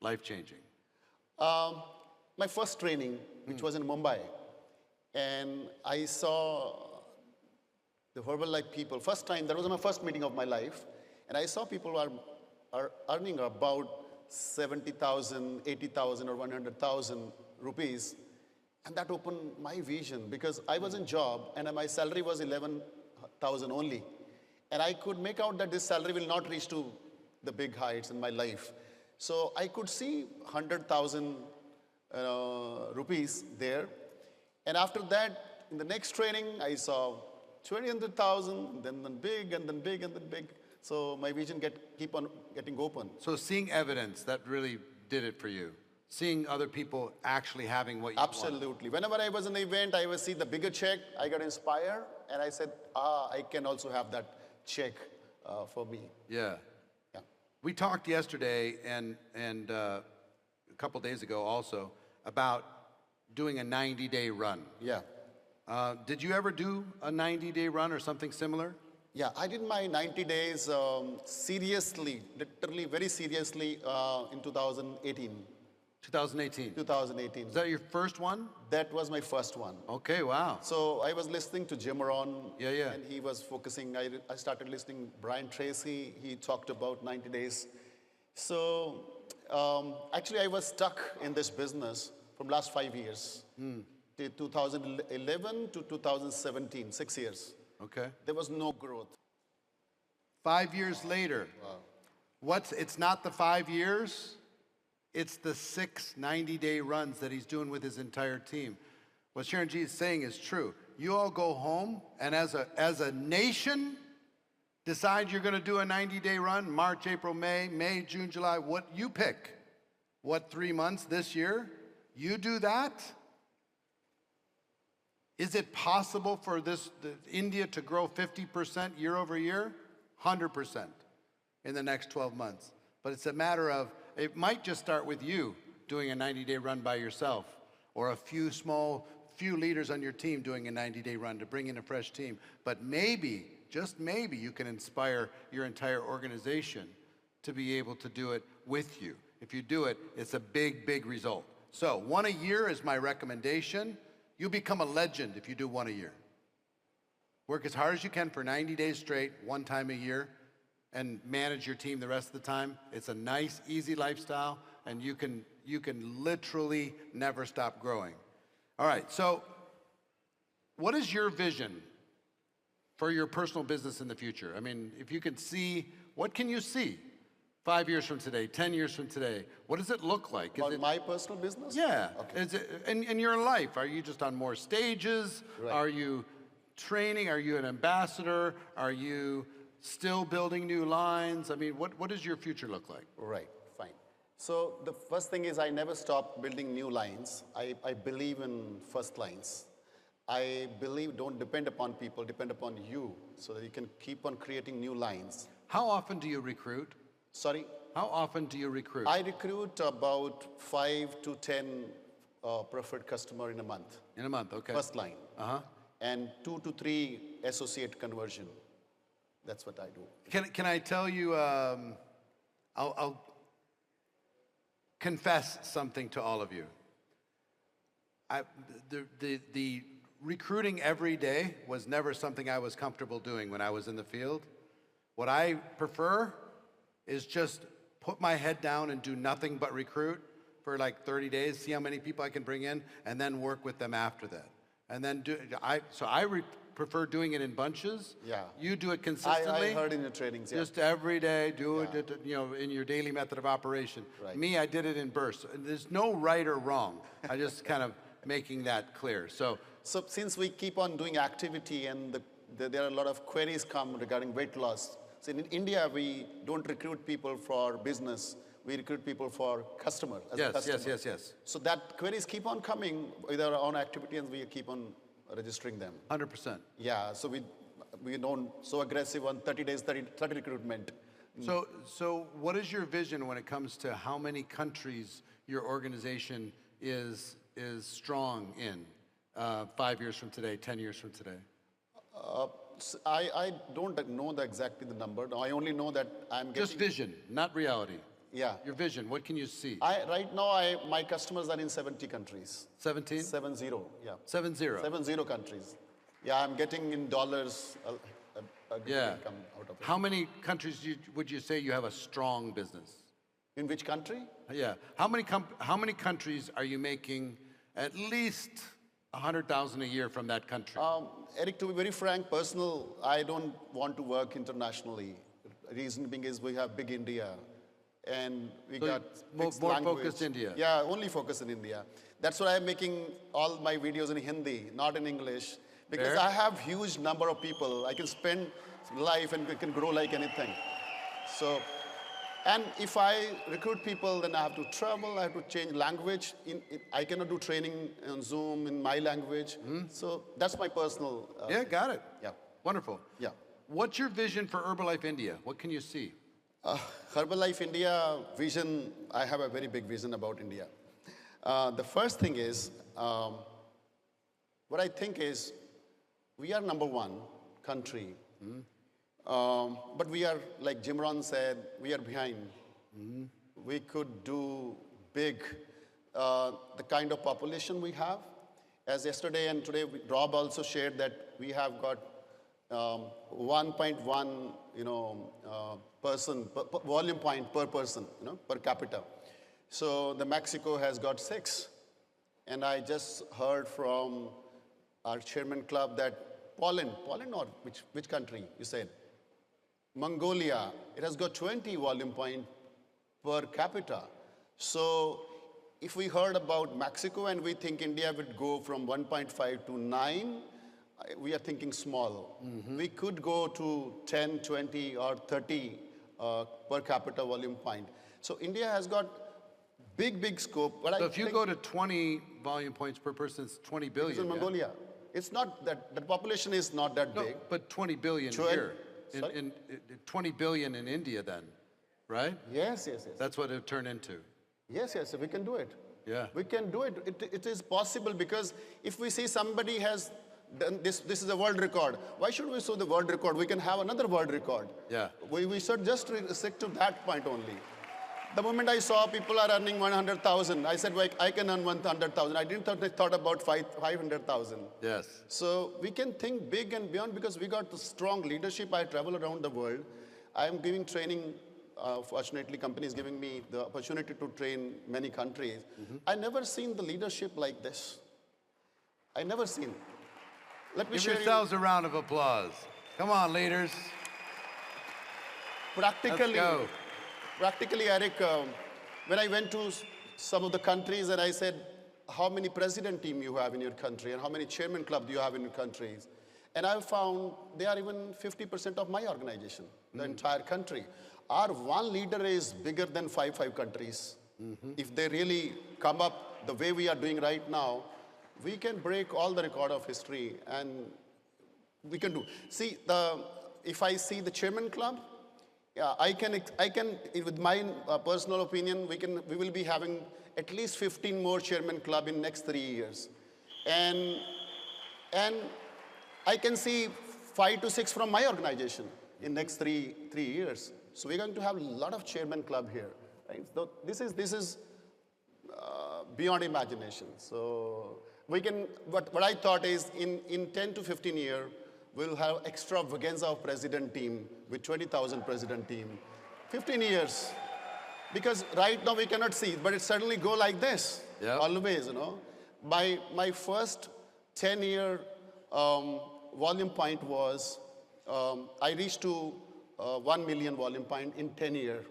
life-changing? My first training, which was in Mumbai, and I saw the Herbalife people. First time, that was my first meeting of my life, and I saw people are earning about 70,000, 80,000 or 100,000 rupees. And that opened my vision because I was in job and my salary was 11,000 only. And I could make out that this salary will not reach to the big heights in my life. So I could see 100,000 rupees there. And after that, in the next training, I saw 200,000, then big, and then big, and then big. So my vision keep on getting open. So seeing evidence, that really did it for you. Seeing other people actually having what you Absolutely. want. Whenever I was in the event, I would see the bigger check, I got inspired, and I said, I can also have that check for me. Yeah. Yeah. We talked yesterday and a couple days ago also about doing a 90-day run. Yeah. Did you ever do a 90-day run or something similar? Yeah, I did my 90 days seriously, literally very seriously in 2018. 2018. 2018. Is that your first one? That was my first one. Okay, wow. So I was listening to Jim Rohn, Yeah. and he was focusing. I started listening Brian Tracy. He talked about 90 days. So actually, I was stuck in this business from last 5 years. 2011 to 2017, 6 years. Okay. There was no growth. 5 years later. Wow. It's not the 5 years, it's the 6 90-day runs that he's doing with his entire team. What Charanjit is saying is true. You all go home and as a nation decide you're gonna do a 90-day run, March, April, May, June, July, what you pick. What 3 months this year? You do that? Is it possible for India to grow 50% year over year? 100% in the next 12 months. But it's a matter of, it might just start with you doing a 90-day run by yourself, or a few leaders on your team doing a 90-day run to bring in a fresh team. But maybe, just maybe, you can inspire your entire organization to be able to do it with you. If you do it, it's a big, big result. So 1 a year is my recommendation. You become a legend if you do 1 a year. Work as hard as you can for 90 days straight, 1 time a year, and manage your team the rest of the time. It's a nice, easy lifestyle, and you can literally never stop growing. All right, so what is your vision for your personal business in the future? I mean, if you can see, what can you see 5 years from today, 10 years from today? What does it look like? About my personal business? Yeah. Okay. Is it, in your life, are you just on more stages? Right. Are you training? Are you an ambassador? Are you still building new lines? I mean, what does your future look like? Right, fine. So the first thing is I never stop building new lines. I believe in first lines. I believe don't depend upon people, depend upon you, so that you can keep on creating new lines. How often do you recruit? Sorry? How often do you recruit? I recruit about 5 to 10 preferred customer in a month. In a month, okay. First line. Uh-huh. And 2 to 3 associate conversion. That's what I do. Can I tell you, I'll confess something to all of you. The recruiting every day was never something I was comfortable doing when I was in the field. What I prefer is just put my head down and do nothing but recruit for like 30 days, see how many people I can bring in, and then work with them after that. And then prefer doing it in bunches. Yeah. You do it consistently. I heard in your trainings, yeah. Just every day, do it, in your daily method of operation. Right. Me, I did it in bursts. There's no right or wrong. I just kind of making that clear. So since we keep on doing activity and there are a lot of queries come regarding weight loss. So in India, we don't recruit people for business. we recruit people for customer, as a Yes, customer. yes. So that queries keep on coming with our own activity, and we keep on registering them. 100%. Yeah, so we don't so aggressive on 30 days, 30 recruitment. So what is your vision when it comes to how many countries your organization is strong in 5 years from today, 10 years from today? I don't know exactly the number. No, I only know that I'm getting... Just vision, not reality. Yeah. Your vision, what can you see? Right now, my customers are in 70 countries. 17? 70, yeah. 70. 70 countries. Yeah, I'm getting in dollars a good Yeah. income out of it. How many countries would you say you have a strong business? In which country? Yeah. How many countries are you making at least 100,000 a year from that country? Eric, to be very frank, personal, I don't want to work internationally. Reason being is we have big India, and we So got more mixed language. focused India. Yeah, only focus in India. That's why I'm making all my videos in Hindi, not in English, because Fair. I have huge number of people. I can spend life and we can grow like anything. So, and if I recruit people, then I have to travel, I have to change language. I cannot do training on Zoom in my language. So that's my personal. Yeah, got it. Yeah. Wonderful. Yeah. What's your vision for Herbalife India? What can you see? Herbalife India vision, I have a very big vision about India. The first thing is, what I think is, we are number one country, but we are, like Jim Rohn said, we are behind. We could do big, the kind of population we have. As yesterday and today, Rob also shared that we have got 1.1, person, volume point per person, per capita. So the Mexico has got 6. And I just heard from our chairman club that Poland or which country you said? Mongolia, it has got 20 volume point per capita. So if we heard about Mexico and we think India would go from 1.5 to 9, we are thinking small. We could go to 10, 20, or 30 per capita volume point. So India has got big scope. But So if you go to 20 volume points per person, it's 20 billion. It's in yeah? Mongolia. It's not that, the population is not that No, big. but 20 billion here. In 20 billion in India then, right? Yes. That's what it would turn into. Yes, we can do it. Yeah. We can do it. It is possible, because if we see somebody has done this is a world record. Why should we show the world record? We can have another world record. Yeah. We should just stick to that point only. The moment I saw people are earning 100,000, I said, well, I can earn 100,000. I didn't thought about 500,000. Yes. So we can think big and beyond, because we got the strong leadership. I travel around the world. I am giving training. Fortunately, companies giving me the opportunity to train many countries. I never seen the leadership like this. I never seen. Let me Give share yourselves a round of applause. Come on, leaders. Practically, Let's go. Practically, Eric, when I went to some of the countries and I said, how many president team you have in your country and how many chairman club do you have in your countries? And I found they are even 50% of my organization, the entire country. Our one leader is bigger than five countries. If they really come up the way we are doing right now, we can break all the record of history, and we can do. See, if I see the chairman club, yeah, I can, with my personal opinion, we will be having at least 15 more chairman club in next 3 years. And I can see 5 to 6 from my organization in next three years. So we're going to have a lot of chairman club here, right? So this is beyond imagination. So we can, what I thought is in 10 to 15 years, we'll have extravaganza of president team with 20,000 president team. 15 years. Because right now we cannot see, but it suddenly go like this. Yep. Always, My first 10-year volume point was, I reached to 1 million volume point in 10 years.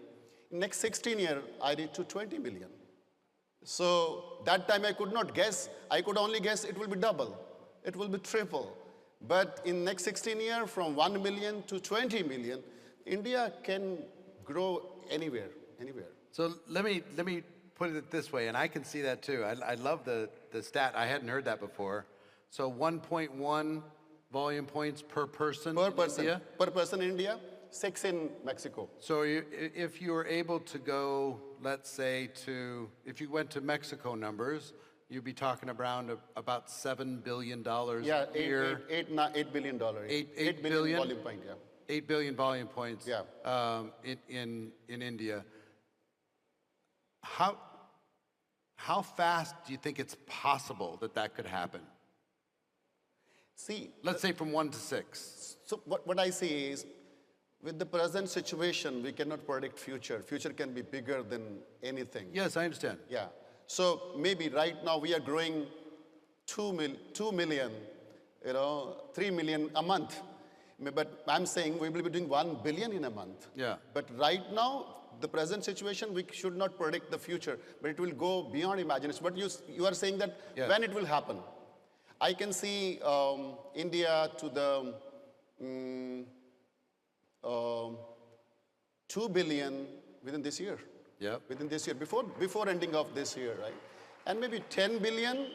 Next 16 years, I reached to 20 million. So that time I could not guess. I could only guess it will be double. It will be triple. But in next 16 years, from 1 million to 20 million, India can grow anywhere. So let me put it this way, and I can see that too. I love the stat. I hadn't heard that before. So 1.1 volume points per person Per in person. India? Per person in India, 6 in Mexico. So if you were able to go, let's say, if you went to Mexico numbers, you'd be talking around about $7 billion Yeah, a year. $8 billion. $8 billion billion? volume point, yeah. 8 billion volume points Yeah. in India. How fast do you think it's possible that could happen? See, Let's say from 1 to 6. so what I see is, with the present situation, we cannot predict future. Future can be bigger than anything. Yes, I understand. Yeah. So maybe right now we are growing 2 million, 3 million a month. But I'm saying we will be doing 1 billion in a month. Yeah. But right now, the present situation, we should not predict the future, but it will go beyond imagination. But you are saying that Yes. when it will happen. I can see India to the 2 billion within this year. Yep. Within this year, before ending of this year, right? And maybe 10 billion,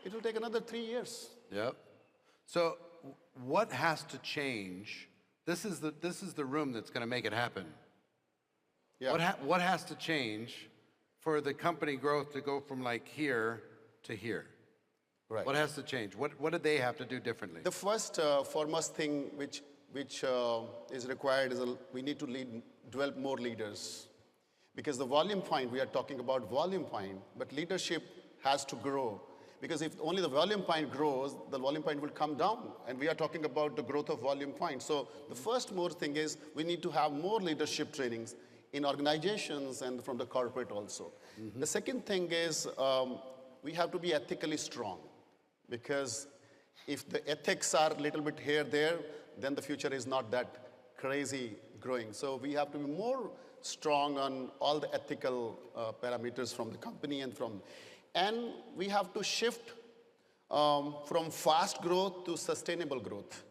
it will take another 3 years. Yep. So what has to change? This is the room that's going to make it happen. Yeah. What has to change for the company growth to go from like here to here? Right. What has to change? What did they have to do differently? The first foremost thing which is required is we need to develop more leaders. Because the volume point, we are talking about volume point, but leadership has to grow. Because if only the volume point grows, the volume point will come down. And we are talking about the growth of volume point. So the first more thing is we need to have more leadership trainings in organizations and from the corporate also. The second thing is we have to be ethically strong. Because if the ethics are a little bit here, there, then the future is not that crazy growing. So we have to be more strong on all the ethical parameters from the company and we have to shift from fast growth to sustainable growth.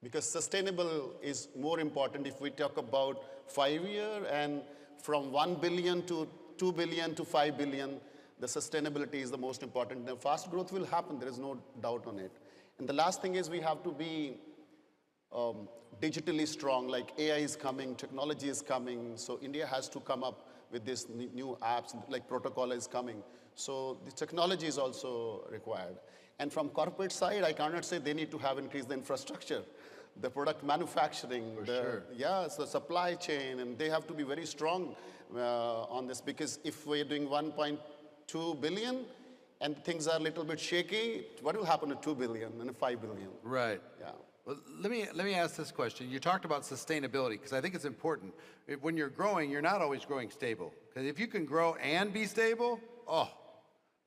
Because sustainable is more important if we talk about 5 year and from 1 billion to 2 billion to 5 billion, the sustainability is the most important. The fast growth will happen, there is no doubt on it. And the last thing is we have to be digitally strong, like AI is coming, technology is coming, so India has to come up with these new apps, like protocol is coming. So the technology is also required. And from corporate side, I cannot say they need to have increased the infrastructure, the product manufacturing, so supply chain, and they have to be very strong on this, because if we're doing 1.2 billion and things are a little bit shaky, what will happen to 2 billion and 5 billion? Right. Yeah. Well, let me ask this question. You talked about sustainability, because I think it's important. When you're growing, you're not always growing stable. Because if you can grow and be stable,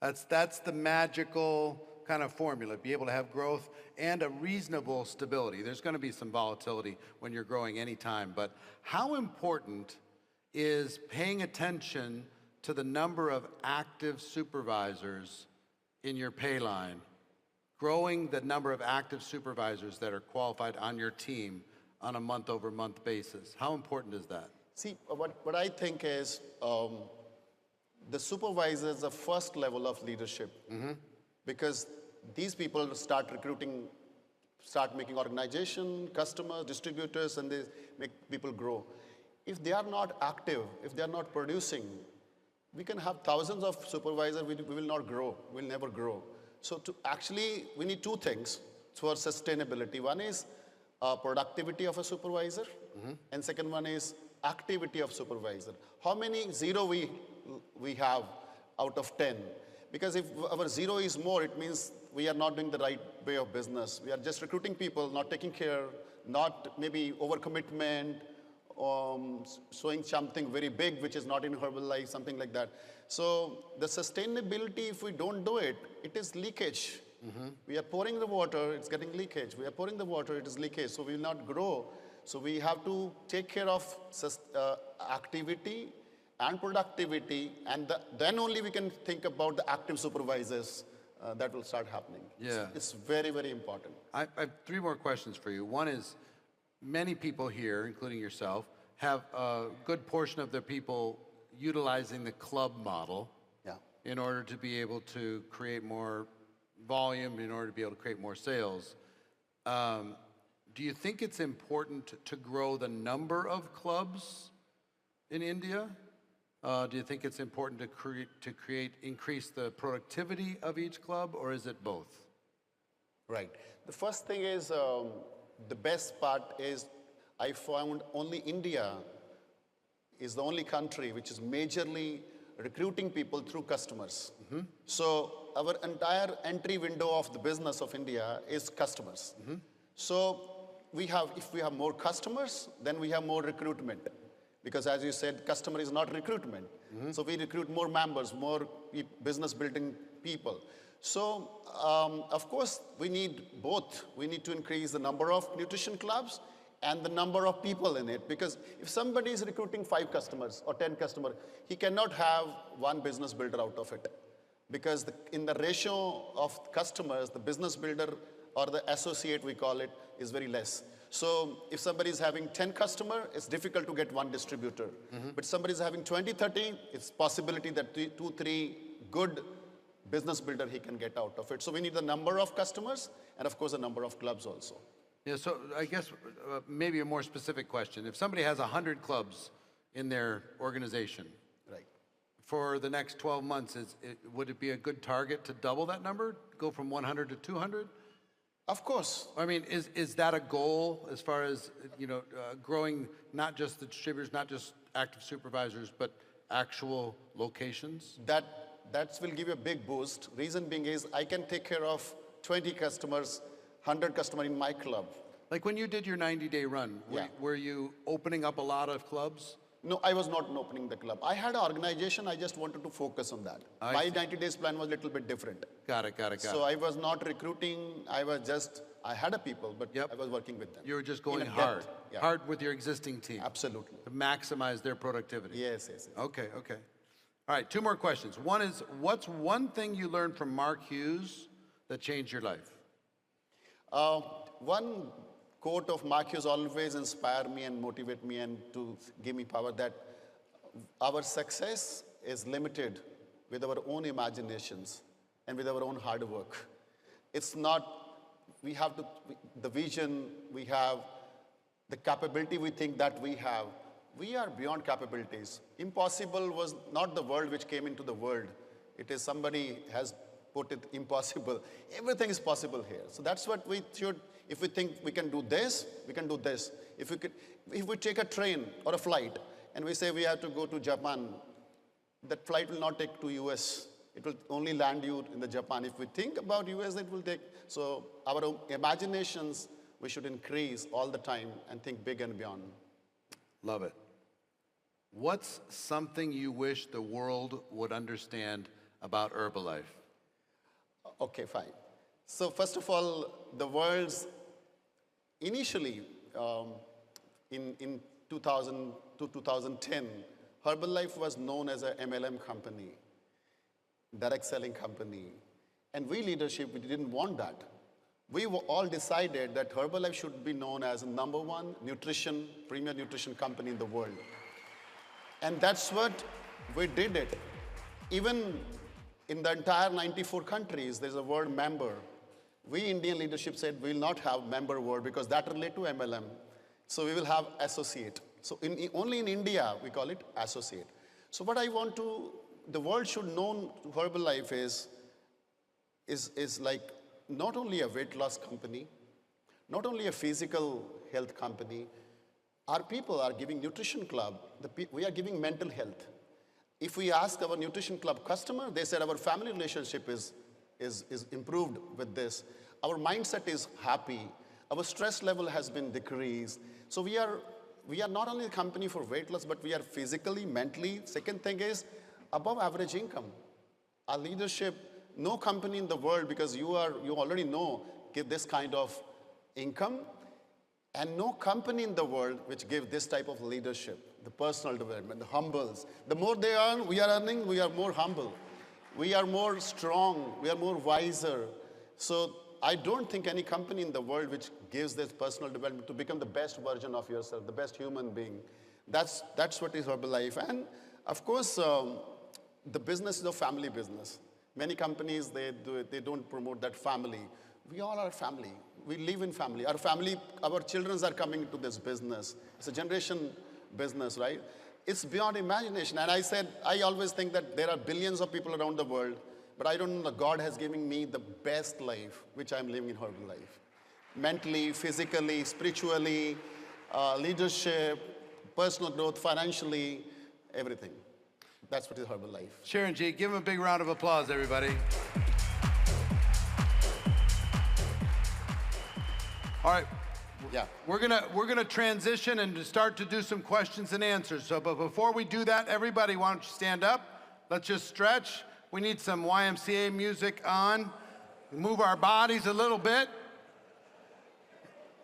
that's the magical kind of formula. Be able to have growth and a reasonable stability. There's going to be some volatility when you're growing anytime. But how important is paying attention to the number of active supervisors in your pay line? Growing the number of active supervisors that are qualified on your team on a month-over-month basis. How important is that? See, what I think is the supervisor is the first level of leadership. Because these people start recruiting, start making organization, customers, distributors, and they make people grow. If they are not active, if they are not producing, we can have thousands of supervisors, we will not grow, we'll never grow. So we need two things for sustainability. One is productivity of a supervisor, and second one is activity of supervisor. How many zero we have out of 10? Because if our zero is more, it means we are not doing the right way of business. We are just recruiting people, not taking care, not maybe overcommitment, showing something very big which is not in Herbalife, something like that. So the sustainability, if we don't do it, it is leakage. We are pouring the water, it's getting leakage. We are pouring the water, it is leakage. So we will not grow. So we have to take care of activity and productivity, and then only we can think about the active supervisors that will start happening. Yeah. It's very, very important. I have 3 more questions for you. One is, many people here, including yourself, have a good portion of their people, utilizing the club model Yeah. in order to be able to create more volume, in order to be able to create more sales. Do you think it's important to grow the number of clubs in India? Do you think it's important to increase the productivity of each club, or is it both? Right. The first thing is, the best part is I found only India is the only country which is majorly recruiting people through customers. So our entire entry window of the business of India is customers. So if we have more customers, then we have more recruitment. Because as you said, customer is not recruitment. So we recruit more members, more business building people. So of course, we need both. We need to increase the number of nutrition clubs and the number of people in it. Because if somebody is recruiting 5 customers or 10 customers, he cannot have one business builder out of it. Because in the ratio of customers, the business builder or the associate, we call it, is very less. So if somebody is having 10 customers, it's difficult to get one distributor. But somebody is having 20, 30, it's possibility that 2, 3 good business builder he can get out of it. So we need the number of customers and of course the number of clubs also. Yeah, so I guess maybe a more specific question. If somebody has 100 clubs in their organization, Right. for the next 12 months, would it be a good target to double that number, go from 100 to 200? Of course. I mean, is that a goal as far as, growing not just the distributors, not just active supervisors, but actual locations? That will give you a big boost. Reason being is I can take care of 20 customers, 100 customers in my club. Like when you did your 90-day run, Yeah. were you opening up a lot of clubs? No, I was not opening the club. I had an organization, I just wanted to focus on that. My 90 days plan was a little bit different. Got it. So I was not recruiting, I had a people, but Yep. I was working with them. You were just going In a hard. depth, yeah. Hard with your existing team. Absolutely. To maximize their productivity. Yes. Okay. All right, 2 more questions. One is, what's one thing you learned from Mark Hughes that changed your life? One quote of Mark Hughes always inspire me and motivate me and to give me power, that our success is limited with our own imaginations and with our own hard work. It's not, we have the vision we have, the capability we think that we have. We are beyond capabilities. Impossible was not the word which came into the world. It is somebody has put it impossible. Everything is possible here. So that's what we should, if we think we can do this, we can do this. If we take a train or a flight and we say we have to go to Japan, that flight will not take to US. It will only land you in the Japan. If we think about US, it will take, so our imaginations, we should increase all the time and think big and beyond. Love it. What's something you wish the world would understand about Herbalife? Okay, fine. So first of all, the world's initially in 2000 to 2010, Herbalife was known as a MLM company, direct selling company. And we leadership, we didn't want that. We all decided that Herbalife should be known as the #1 nutrition, premier nutrition company in the world. And that's what we did it. Even in the entire 94 countries, there's a word member. We Indian leadership said we will not have member word because that relate to MLM. So we will have associate. So only in India, we call it associate. So what I want to, the world should know Herbalife is like not only a weight loss company, not only a physical health company. Our people are giving nutrition club. We are giving mental health. If we ask our nutrition club customer, they said our family relationship is improved with this. Our mindset is happy. Our stress level has been decreased. So we are not only a company for weight loss, but we are physically, mentally. Second thing is above average income. Our leadership, no company in the world, because you already know, give this kind of income. And no company in the world which give this type of leadership, the personal development, the humbles. The more they earn, we are earning, we are more humble. We are more strong, we are more wiser. So I don't think any company in the world which gives this personal development to become the best version of yourself, the best human being. That's what is Herbalife. And Of course, the business is a family business. Many companies, they don't promote that family. We all are family. We live in family. Our children are coming into this business. It's a generation business, right? It's beyond imagination. And I always think that there are billions of people around the world, but I don't know, God has given me the best life, which I'm living in Herbal Life. Mentally, physically, spiritually, leadership, personal growth, financially, everything. That's what is Herbal Life. Charanjit, give him a big round of applause, everybody. All right. Yeah. We're gonna transition and start to do some questions and answers. So, but before we do that, everybody, why don't you stand up? Let's just stretch. We need some YMCA music on. Move our bodies a little bit.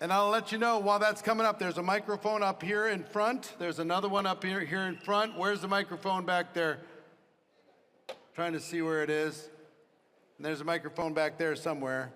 And I'll let you know while that's coming up. There's a microphone up here in front. There's another one up here in front. Where's the microphone back there? Trying to see where it is. And there's a microphone back there somewhere.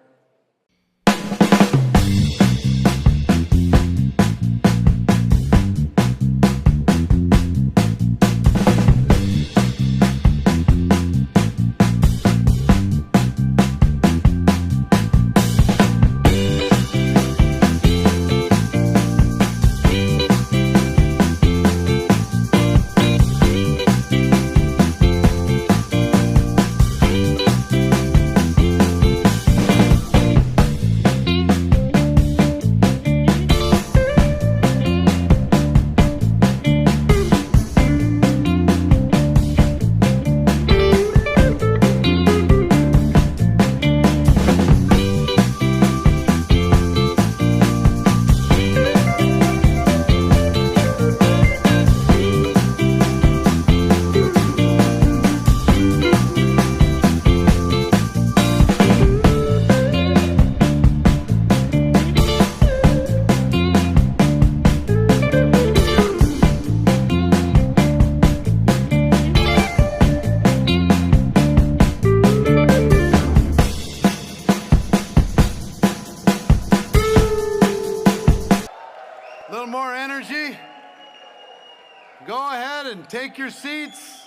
Go ahead and take your seats.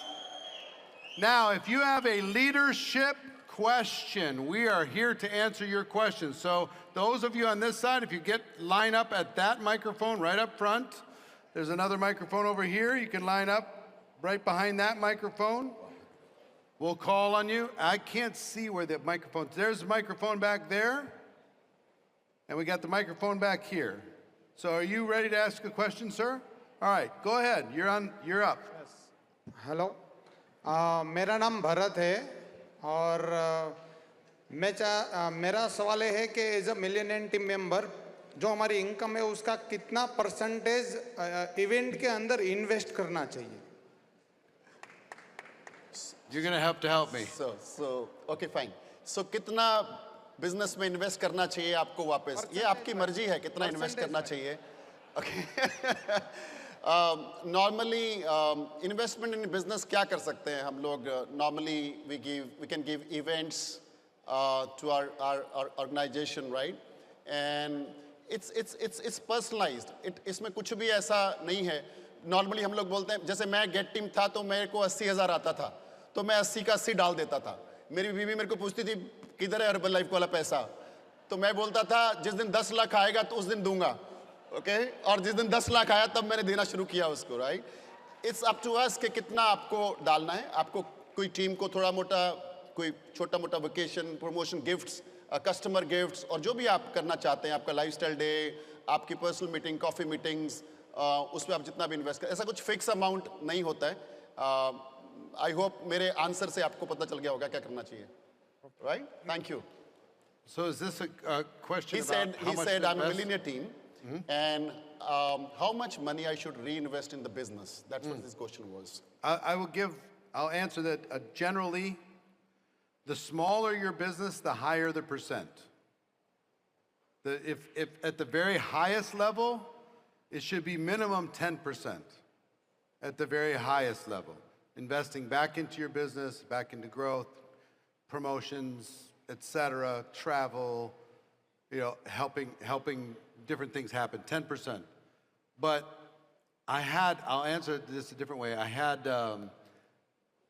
Now, if you have a leadership question, we are here to answer your questions. So those of you on this side, if you line up at that microphone right up front, there's another microphone over here. You can line up right behind that microphone. We'll call on you. I can't see where the microphone, there's a microphone back there. And we got the microphone back here. So are you ready to ask a question, sir? All right, go ahead. You're up. Hello मेरा नाम भरत है और मेरा सवाल ये है कि as a millionaire team member जो हमारी इनकम है उसका कितना परसेंटेज इवेंट के अंदर इन्वेस्ट करना चाहिए. You're going to have to help me. So okay, fine. So कितना बिजनेस में इन्वेस्ट करना चाहिए आपको वापस? ये आपकी मर्जी है कितना इन्वेस्ट करना चाहिए. Okay. Normally, investment in business क्या कर सकते हैं हम लोग? Normally, we can give events to our organization, right? And it's personalized. इसमें कुछ भी ऐसा नहीं है. Normally हम लोग बोलते हैं जैसे मैं गेट टीम था तो मेरे को 80,000 आता था तो मैं 80 का 80 डाल देता था. मेरी बीवी मेरे को पूछती थी किधर है हर्बल लाइफ वाला पैसा, तो मैं बोलता था जिस दिन 10 लाख आएगा तो उस दिन दूंगा. ओके और जिस दिन 10 लाख आया तब मैंने देना शुरू किया उसको. Right. It's up to us कि कितना आपको डालना है. आपको कोई टीम को थोड़ा मोटा कोई छोटा मोटा vacation promotion gifts customer gifts और जो भी आप करना चाहते हैं आपका लाइफस्टाइल डे आपकी पर्सनल मीटिंग कॉफ़ी मीटिंग्स उस पर आप जितना भी इन्वेस्ट करें ऐसा कुछ फिक्स अमाउंट नहीं होता है. आई होप मेरे आंसर से आपको पता चल गया होगा क्या करना चाहिए. Right. Thank you. So is this a question he about said, he said I'm a millionaire team. And how much money I should reinvest in the business? That's what this question was. I'll answer that generally. The smaller your business, the higher the percent. If at the very highest level, it should be minimum 10% at the very highest level. Investing back into your business, back into growth, promotions, etc., travel, helping different things happen, 10%. But I'll answer this a different way.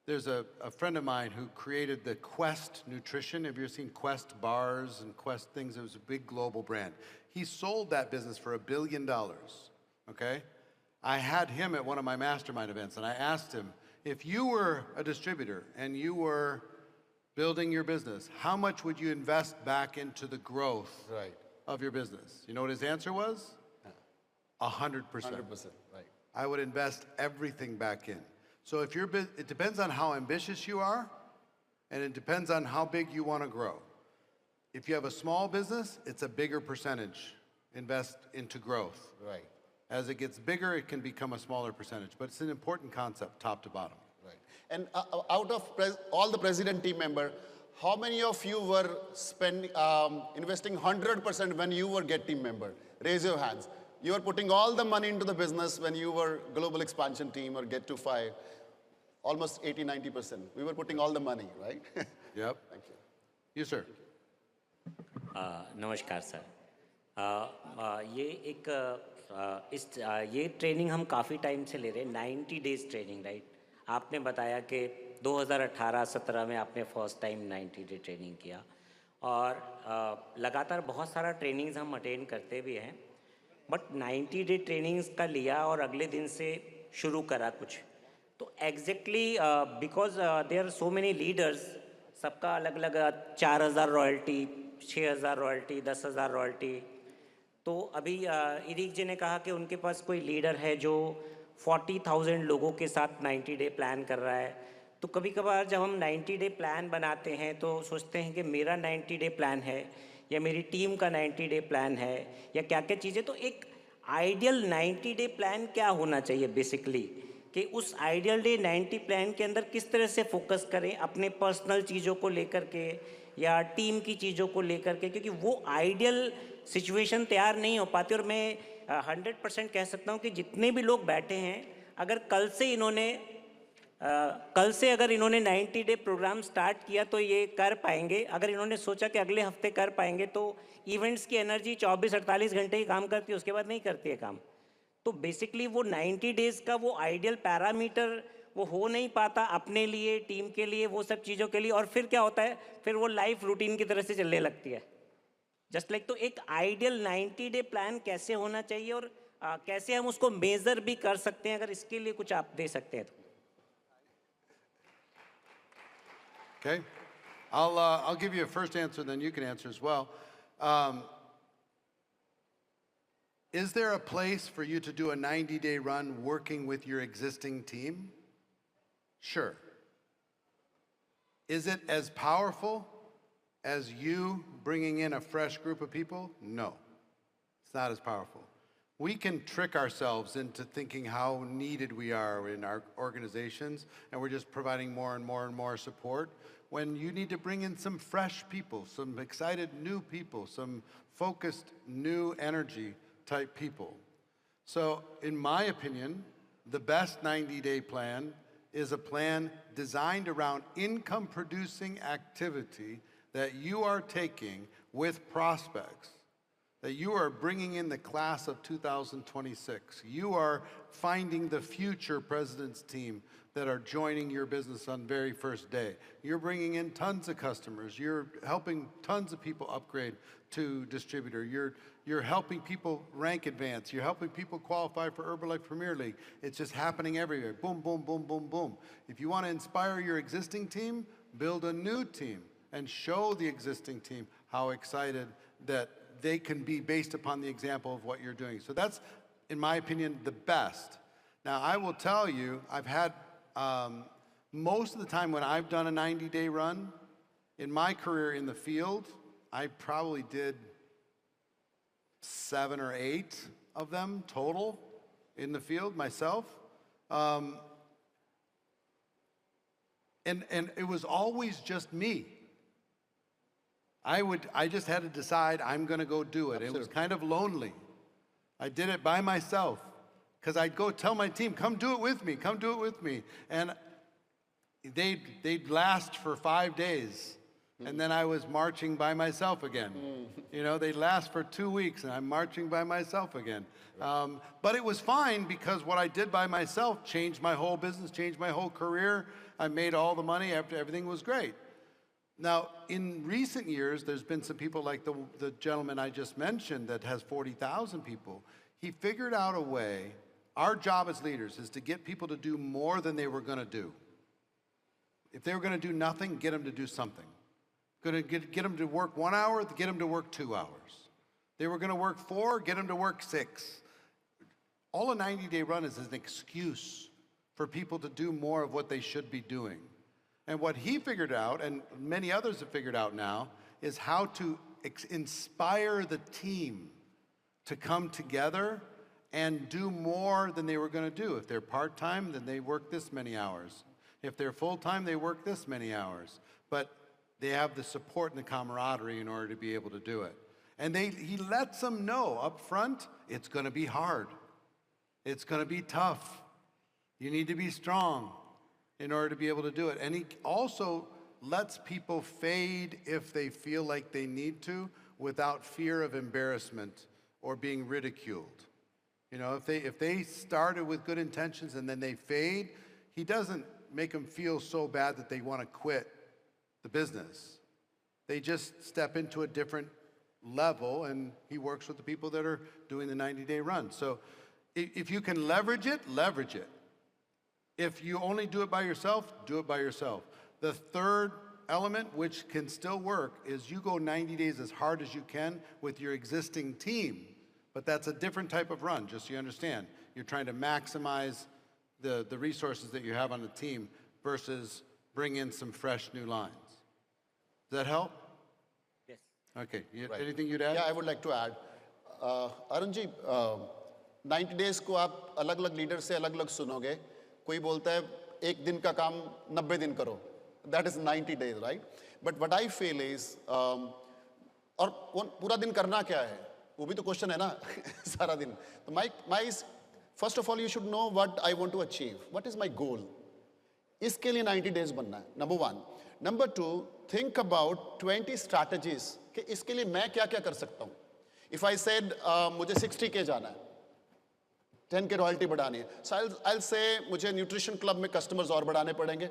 There's a friend of mine who created the Quest Nutrition. Have you ever seen Quest bars and Quest things? It was a big global brand. He sold that business for $1 billion, okay? I had him at one of my mastermind events, and I asked him, if you were a distributor and you were building your business, how much would you invest back into the growth of your business? You know what his answer was? 100%. 100%, right. I would invest everything back in. So if it depends on how ambitious you are, and it depends on how big you want to grow. If you have a small business, it's a bigger percentage invest into growth. Right. As it gets bigger, it can become a smaller percentage, but it's an important concept, top to bottom. Right. And out of all the president team member, how many of you were investing 100% when you were GET team member? Raise your hands. You were putting all the money into the business when you were global expansion team or Get to 5. Almost 80-90%. We were putting all the money, right? Yep. Thank you. You, sir. नमस्कार sir. ये training हम काफ़ी time से ले रहे हैं, 90 days training, right? आपने बताया कि 2018-17 में आपने फर्स्ट टाइम 90 डे ट्रेनिंग किया, और लगातार बहुत सारा ट्रेनिंग्स हम अटेंड करते भी हैं, बट 90 डे ट्रेनिंग्स का लिया और अगले दिन से शुरू करा कुछ, तो exactly because there are so many leaders, सबका अलग अलग 4000 रॉयल्टी, 6000 रॉयल्टी, 10,000 रॉयल्टी। तो अभी इरिक जी ने कहा कि उनके पास कोई लीडर है जो 40,000 लोगों के साथ 90 डे प्लान कर रहा है। तो कभी कभार जब हम 90 डे प्लान बनाते हैं तो सोचते हैं कि मेरा 90 डे प्लान है या मेरी टीम का 90 डे प्लान है या क्या क्या चीज़ें। तो एक आइडियल 90 डे प्लान क्या होना चाहिए बेसिकली, कि उस आइडियल डे 90 प्लान के अंदर किस तरह से फोकस करें अपने पर्सनल चीज़ों को लेकर के या टीम की चीज़ों को लेकर के, क्योंकि वो आइडियल सिचुएशन तैयार नहीं हो पाती। और मैं 100% कह सकता हूँ कि जितने भी लोग बैठे हैं, अगर कल से अगर इन्होंने 90 डे प्रोग्राम स्टार्ट किया तो ये कर पाएंगे। अगर इन्होंने सोचा कि अगले हफ्ते कर पाएंगे, तो इवेंट्स की एनर्जी 24-48 घंटे ही काम करती है, उसके बाद नहीं करती है काम। तो बेसिकली वो 90 डेज़ का वो आइडियल पैरामीटर वो हो नहीं पाता अपने लिए, टीम के लिए, वो सब चीज़ों के लिए। और फिर क्या होता है, फिर वो लाइफ रूटीन की तरह से चलने लगती है जस्ट लाइक। तो एक आइडियल 90 डे प्लान कैसे होना चाहिए और कैसे हम उसको मेज़र भी कर सकते हैं, अगर इसके लिए कुछ आप दे सकते हैं तो। Okay, I'll give you a first answer, then you can answer as well. Is there a place for you to do a 90-day run working with your existing team? Sure. Is it as powerful as you bringing in a fresh group of people? No, it's not as powerful. We can trick ourselves into thinking how needed we are in our organizations, and we're just providing more and more and more support, when you need to bring in some fresh people, some excited new people, some focused new energy type people. So in my opinion, the best 90-day plan is a plan designed around income producing activity that you are taking with prospects, that you are bringing in the class of 2026. You are finding the future president's team that are joining your business on very first day. You're bringing in tons of customers. You're helping tons of people upgrade to distributor. You're helping people rank advance. You're helping people qualify for Herbalife Premier League. It's just happening everywhere. Boom, boom, boom, boom, boom. If you want to inspire your existing team, build a new team and show the existing team how excited that they can be based upon the example of what you're doing. So that's, in my opinion, the best. Now, I will tell you, I've had, most of the time when I've done a 90-day run, in my career in the field, I probably did 7 or 8 of them total in the field myself. And it was always just me. I just had to decide I'm going to go do it. Absolutely. It was kind of lonely. I did it by myself because I'd go tell my team, come do it with me, come do it with me. And they'd last for 5 days And then I was marching by myself again. You know, they last for 2 weeks and I'm marching by myself again. But it was fine because what I did by myself changed my whole business, changed my whole career. I made all the money after everything was great. Now, in recent years, there's been some people like the gentleman I just mentioned that has 40,000 people. He figured out a way. Our job as leaders is to get people to do more than they were going to do. If they were going to do nothing, get them to do something. Going to get them to work 1 hour, get them to work 2 hours. They were going to work 4, get them to work 6. All a 90-day run is an excuse for people to do more of what they should be doing. And what he figured out, and many others have figured out now, is how to inspire the team to come together and do more than they were going to do. If they're part-time, then they work this many hours. If they're full-time, they work this many hours. But they have the support and the camaraderie in order to be able to do it. And he lets them know up front, it's going to be hard. It's going to be tough. You need to be strong in order to be able to do it. And he also lets people fade if they feel like they need to without fear of embarrassment or being ridiculed. You know, if they started with good intentions and then they fade, he doesn't make them feel so bad that they want to quit the business. They just step into a different level, and he works with the people that are doing the 90-day run. So if you can leverage it, leverage it. If you only do it by yourself, do it by yourself. The third element, which can still work, is you go 90 days as hard as you can with your existing team. But that's a different type of run, just so you understand. You're trying to maximize the resources that you have on the team versus bring in some fresh new lines. Does that help? Yes. Okay. Right. Anything you'd add? Yeah, I would like to add. Arun ji, 90 days को आप अलग-अलग leader से अलग-अलग सुनोगे. कोई बोलता है एक दिन का काम 90 दिन करो. That is 90 days, right? But what I feel is, और पूरा दिन करना क्या है? वो भी तो क्वेश्चन है ना सारा दिन. तो my is, first of all, you should know what I want to achieve. What is my goal? इसके लिए 90 days बनना है. Number 1. Number 2, think about 20 strategies कि इसके लिए मैं क्या-क्या कर सकता हूँ. If I said मुझे 60K जाना है, 10K रॉयल्टी बढ़ानी है, so I'll say मुझे न्यूट्रिशन क्लब में कस्टमर्स और बढ़ाने पड़ेंगे,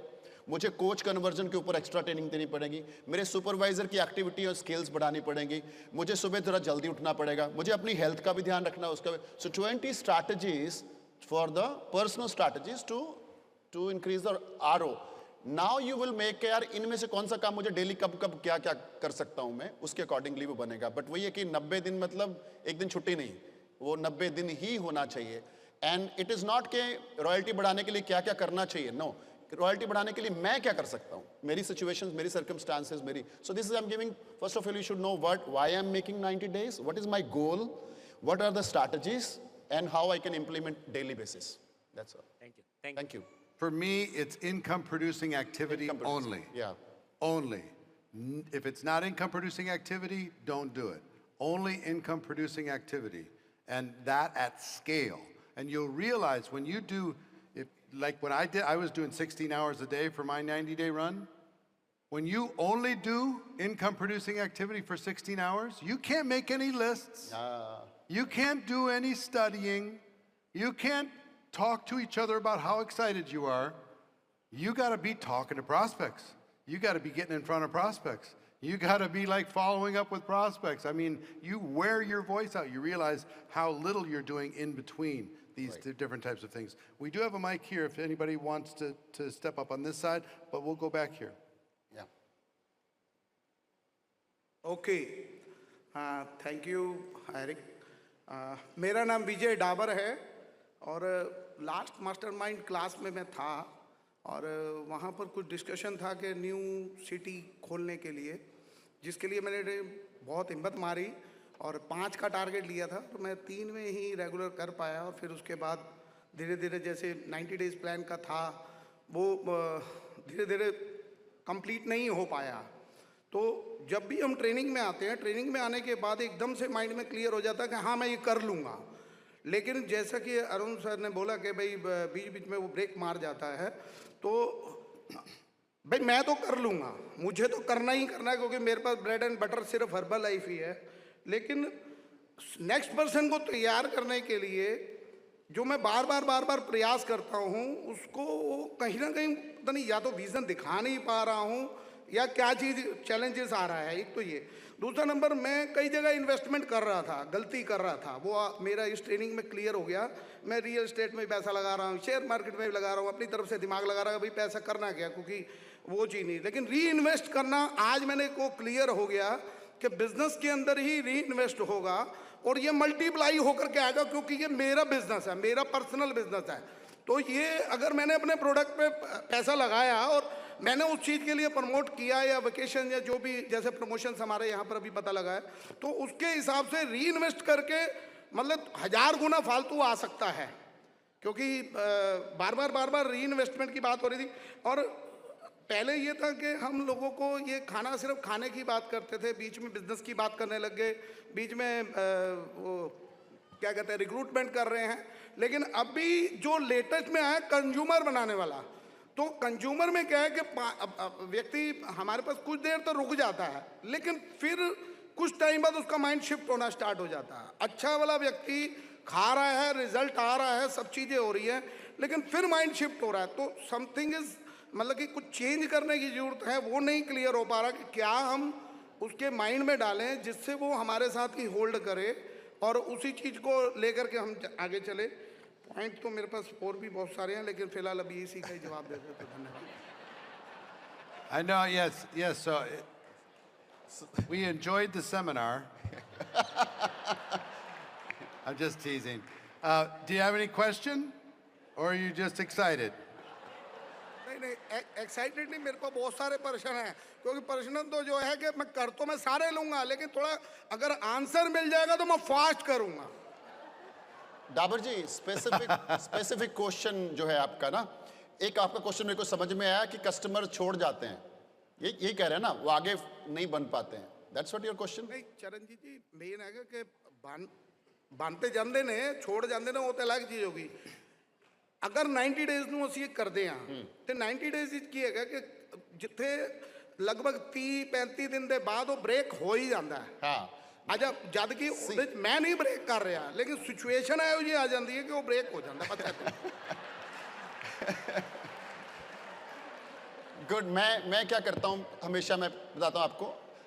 मुझे कोच कन्वर्जन के ऊपर एक्स्ट्रा ट्रेनिंग देनी पड़ेगी, मेरे सुपरवाइजर की एक्टिविटी और स्किल्स बढ़ानी पड़ेंगी, मुझे सुबह थोड़ा जल्दी उठना पड़ेगा, मुझे अपनी हेल्थ का भी ध्यान रखना है उसका. So 20 strategies for the personal strategies to increase the RO. Now you will make यार इनमें से कौन सा काम मुझे डेली कब क्या-क्या कर सकता हूँ मैं, उसके अकॉर्डिंगली वो बनेगा. बट वही है कि 90 दिन मतलब एक दिन छुट्टी नहीं, वो 90 दिन ही होना चाहिए. एंड इट इज़ नॉट के रॉयल्टी बढ़ाने के लिए क्या-क्या करना चाहिए. नो, रॉयल्टी बढ़ाने के लिए मैं क्या कर सकता हूँ, मेरी सिचुएशंस, मेरी सर्कमस्टांसेस, मेरी. So this is I am giving, first of all you should know why I am making 90 days, what is my goal, what are the strategies, and how I can implement daily basis. That's all. Thank you. For me, it's income-producing activity only. Yeah. Only. If it's not income-producing activity, don't do it. Only income-producing activity, and that at scale. And you'll realize when you do, like when I was doing 16 hours a day for my 90-day run. When you only do income-producing activity for 16 hours, you can't make any lists. You can't do any studying. You can't talk to each other about how excited you are. You got to be talking to prospects. You got to be getting in front of prospects. You got to be like following up with prospects. I mean, you wear your voice out. You realize how little you're doing in between these different types of things. We do have a mic here if anybody wants to step up on this side, but we'll go back here. Yeah. Okay. Thank you, Eric. मेरा नाम विजय डाबर है और last mastermind class में मैं था और वहाँ पर कुछ डिस्कशन था कि न्यू सिटी खोलने के लिए, जिसके लिए मैंने बहुत हिम्मत मारी और 5 का टारगेट लिया था, तो मैं 3 में ही रेगुलर कर पाया. और फिर उसके बाद धीरे धीरे जैसे 90 डेज़ प्लान का था वो धीरे धीरे कंप्लीट नहीं हो पाया. तो जब भी हम ट्रेनिंग में आते हैं, ट्रेनिंग में आने के बाद एकदम से माइंड में क्लियर हो जाता है कि हाँ मैं ये कर लूँगा. लेकिन जैसा कि अरुण सर ने बोला कि भाई बीच बीच में वो ब्रेक मार जाता है, तो भाई मैं तो कर लूँगा, मुझे तो करना ही करना है, क्योंकि मेरे पास ब्रेड एंड बटर सिर्फ हर्बल लाइफ ही है। लेकिन नेक्स्ट पर्सन को तैयार करने के लिए जो मैं बार बार प्रयास करता हूँ, उसको कहीं ना कहीं पता नहीं, या तो विजन दिखा नहीं पा रहा हूँ या क्या चीज़ चैलेंजेस आ रहा है। एक तो ये, दूसरा नंबर, मैं कई जगह इन्वेस्टमेंट कर रहा था, गलती कर रहा था, वो मेरा इस ट्रेनिंग में क्लियर हो गया। मैं रियल एस्टेट में भी पैसा लगा रहा हूँ, शेयर मार्केट में भी लगा रहा हूँ, अपनी तरफ से दिमाग लगा रहा हूँ, भाई पैसा करना क्या, क्योंकि वो चीज़ नहीं। लेकिन री इन्वेस्ट करना आज मैंने को क्लियर हो गया कि बिजनेस के अंदर ही री इन्वेस्ट होगा और ये मल्टीप्लाई होकर के आएगा, क्योंकि ये मेरा बिजनेस है, मेरा पर्सनल बिजनेस है। तो ये अगर मैंने अपने प्रोडक्ट पे पैसा लगाया और मैंने उस चीज़ के लिए प्रमोट किया, या वेकेशन या जो भी जैसे प्रमोशंस हमारे यहाँ पर अभी पता लगा है, तो उसके हिसाब से री इन्वेस्ट करके मतलब 1000 गुना फालतू आ सकता है। क्योंकि बार बार री इन्वेस्टमेंट की बात हो रही थी। और पहले ये था कि हम लोगों को ये खाना, सिर्फ खाने की बात करते थे, बीच में बिजनेस की बात करने लग गए, बीच में वो क्या कहते हैं, रिक्रूटमेंट कर रहे हैं। लेकिन अभी जो लेटेस्ट में आया कंज्यूमर बनाने वाला, तो कंज्यूमर में क्या है कि व्यक्ति हमारे पास कुछ देर तो रुक जाता है, लेकिन फिर कुछ टाइम बाद उसका माइंड शिफ्ट होना स्टार्ट हो जाता है। अच्छा वाला व्यक्ति खा रहा है, रिजल्ट आ रहा है, सब चीज़ें हो रही है, लेकिन फिर माइंड शिफ्ट हो रहा है। तो समथिंग इज, मतलब कि कुछ चेंज करने की जरूरत है। वो नहीं क्लियर हो पा रहा कि क्या हम उसके माइंड में डालें जिससे वो हमारे साथ ही होल्ड करे और उसी चीज़ को लेकर के हम आगे चले। पॉइंट तो मेरे पास और भी बहुत सारे हैं, लेकिन फिलहाल अभी इसी का ही जवाब दे देते। धन्यवाद। I know, yes. So we enjoyed the seminar. I'm just teasing. Do you have any question, or are you just excited? नहीं, एक्साइटेड नहीं, मेरे को बहुत सारे प्रश्न हैं, क्योंकि प्रश्न तो जो है कि मैं कर तो मैं सारे लूंगा, लेकिन थोड़ा अगर आंसर मिल जाएगा तो मैं फास्ट करूंगा। डाबर जी, स्पेसिफिक क्वेश्चन जो है आपका ना, एक आपका क्वेश्चन मेरे को समझ में आया कि कस्टमर छोड़ जाते हैं, ये कह रहे हैं ना, वो आगे नहीं बन पाते हैं। That's what your question? नहीं चरणजीत जी, मेन है कि बनते जाते ने, छोड़ जाते ने, वो तो अलग चीज होगी। अगर 90 डेज ਨੂੰ ਅਸੀਂ ਇਹ ਕਰਦੇ ਆਂ ਤੇ 90 डेज ਵਿੱਚ ਕੀ ਹੈਗਾ ਕਿ ਜਿੱਥੇ ਲਗਭਗ 30-35 ਦਿਨ ਦੇ ਬਾਅਦ ਉਹ ਬ੍ਰੇਕ ਹੋ ਹੀ ਜਾਂਦਾ ਹੈ। ਹਾਂ, ਅੱਛਾ, ਜਦ ਕਿ ਉਹਦੇ ਵਿੱਚ ਮੈਂ ਨਹੀਂ ਬ੍ਰੇਕ ਕਰ ਰਿਹਾ, ਲੇਕਿਨ ਸਿਚੁਏਸ਼ਨ ਇਹੋ ਜਿਹੀ ਆ ਜਾਂਦੀ ਹੈ ਕਿ ਉਹ ਬ੍ਰੇਕ ਹੋ ਜਾਂਦਾ ਪਤਾ ਹੈ। गुड। मैं क्या करता हूँ, हमेशा मैं बताता हूँ आपको,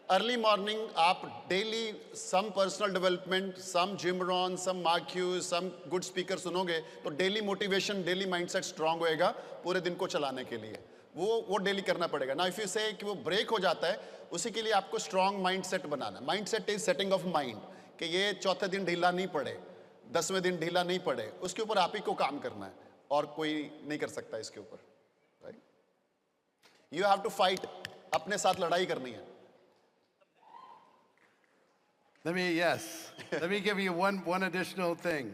अर्ली मॉर्निंग आप डेली सम पर्सनल डेवलपमेंट, सम जिम रॉन, सम मार्क्यूज, सम गुड स्पीकर सुनोगे तो daily motivation, daily mindset strong होएगा पूरे दिन को चलाने के लिए। वो डेली करना पड़ेगा ना। इफ यू से कि वो ब्रेक हो जाता है, उसी के लिए आपको strong mindset banana. Mindset is setting of mind, कि ये चौथे दिन ढीला नहीं पड़े, 10वें दिन ढीला नहीं पड़े, उसके ऊपर आप ही को काम करना है और कोई नहीं कर सकता इसके ऊपर। Right, you have to fight, अपने साथ लड़ाई करनी है। Let me give you one additional thing.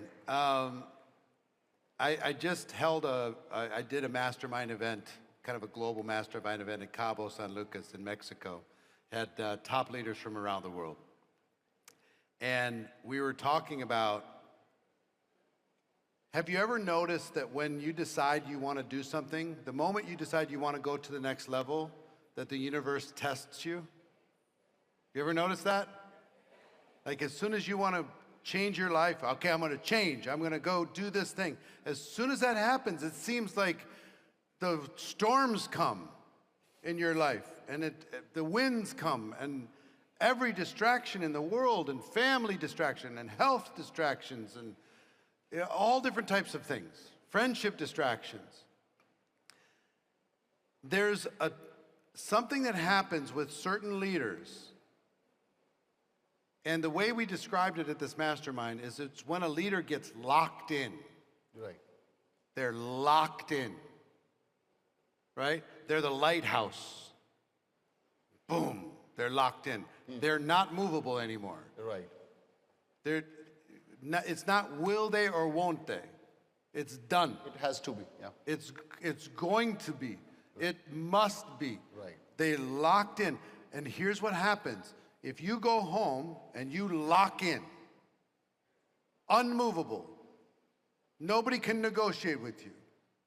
I just held I did a mastermind event, kind of a global mastermind event in Cabo San Lucas in Mexico. Had top leaders from around the world. And we were talking about, have you ever noticed that when you decide you want to do something, the moment you decide you want to go to the next level, that the universe tests you? You ever notice that? Like as soon as you want to change your life, okay, I'm going to change, I'm going to go do this thing. As soon as that happens, it seems like the storms come in your life, and the winds come, and every distraction in the world, and family distraction, and health distractions, and all different types of things, friendship distractions. There's something that happens with certain leaders, and the way we described it at this mastermind is it's when a leader gets locked in. Right. They're locked in, right? They're the lighthouse. Boom, they're locked in. They're not movable anymore. Right. It's not will they or won't they. It's done. It has to be, yeah. It's going to be. It must be. Right. They locked in. And here's what happens. If you go home and you lock in, unmovable, nobody can negotiate with you.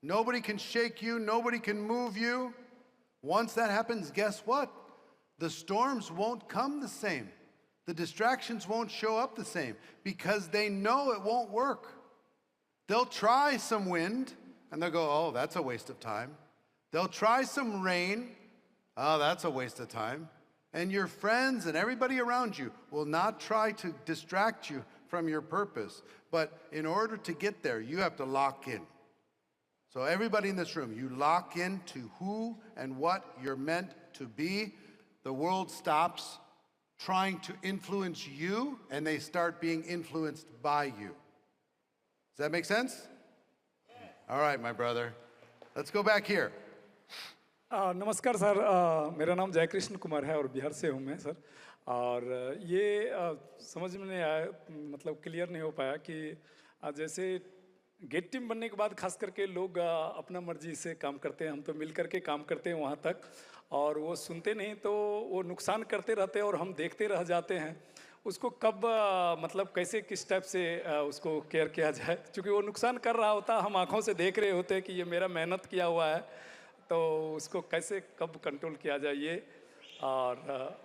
Nobody can shake you. Nobody can move you. Once that happens, guess what? The storms won't come the same. The distractions won't show up the same because they know it won't work. They'll try some wind and they'll go, oh, that's a waste of time. They'll try some rain. Oh, that's a waste of time. And your friends and everybody around you will not try to distract you from your purpose. But in order to get there, you have to lock in. So everybody in this room, you lock into who and what you're meant to be. The world stops trying to influence you, and they start being influenced by you. Does that make sense? All right, my brother. Let's go back here. नमस्कार sir, मेरा नाम जयकृष्ण कुमार है और बिहार से हूँ मैं sir. और ये समझ में नहीं आया, मतलब क्लियर नहीं हो पाया कि जैसे गेट टीम बनने के बाद खास करके लोग अपना मर्जी से काम करते हैं, हम तो मिल करके काम करते हैं वहाँ तक, और वो सुनते नहीं तो वो नुकसान करते रहते हैं और हम देखते रह जाते हैं। उसको कब मतलब कैसे किस टाइप से उसको केयर किया जाए, क्योंकि वो नुकसान कर रहा होता, हम आँखों से देख रहे होते हैं कि ये मेरा मेहनत किया हुआ है, तो उसको कैसे कब कंट्रोल किया जाए ये। और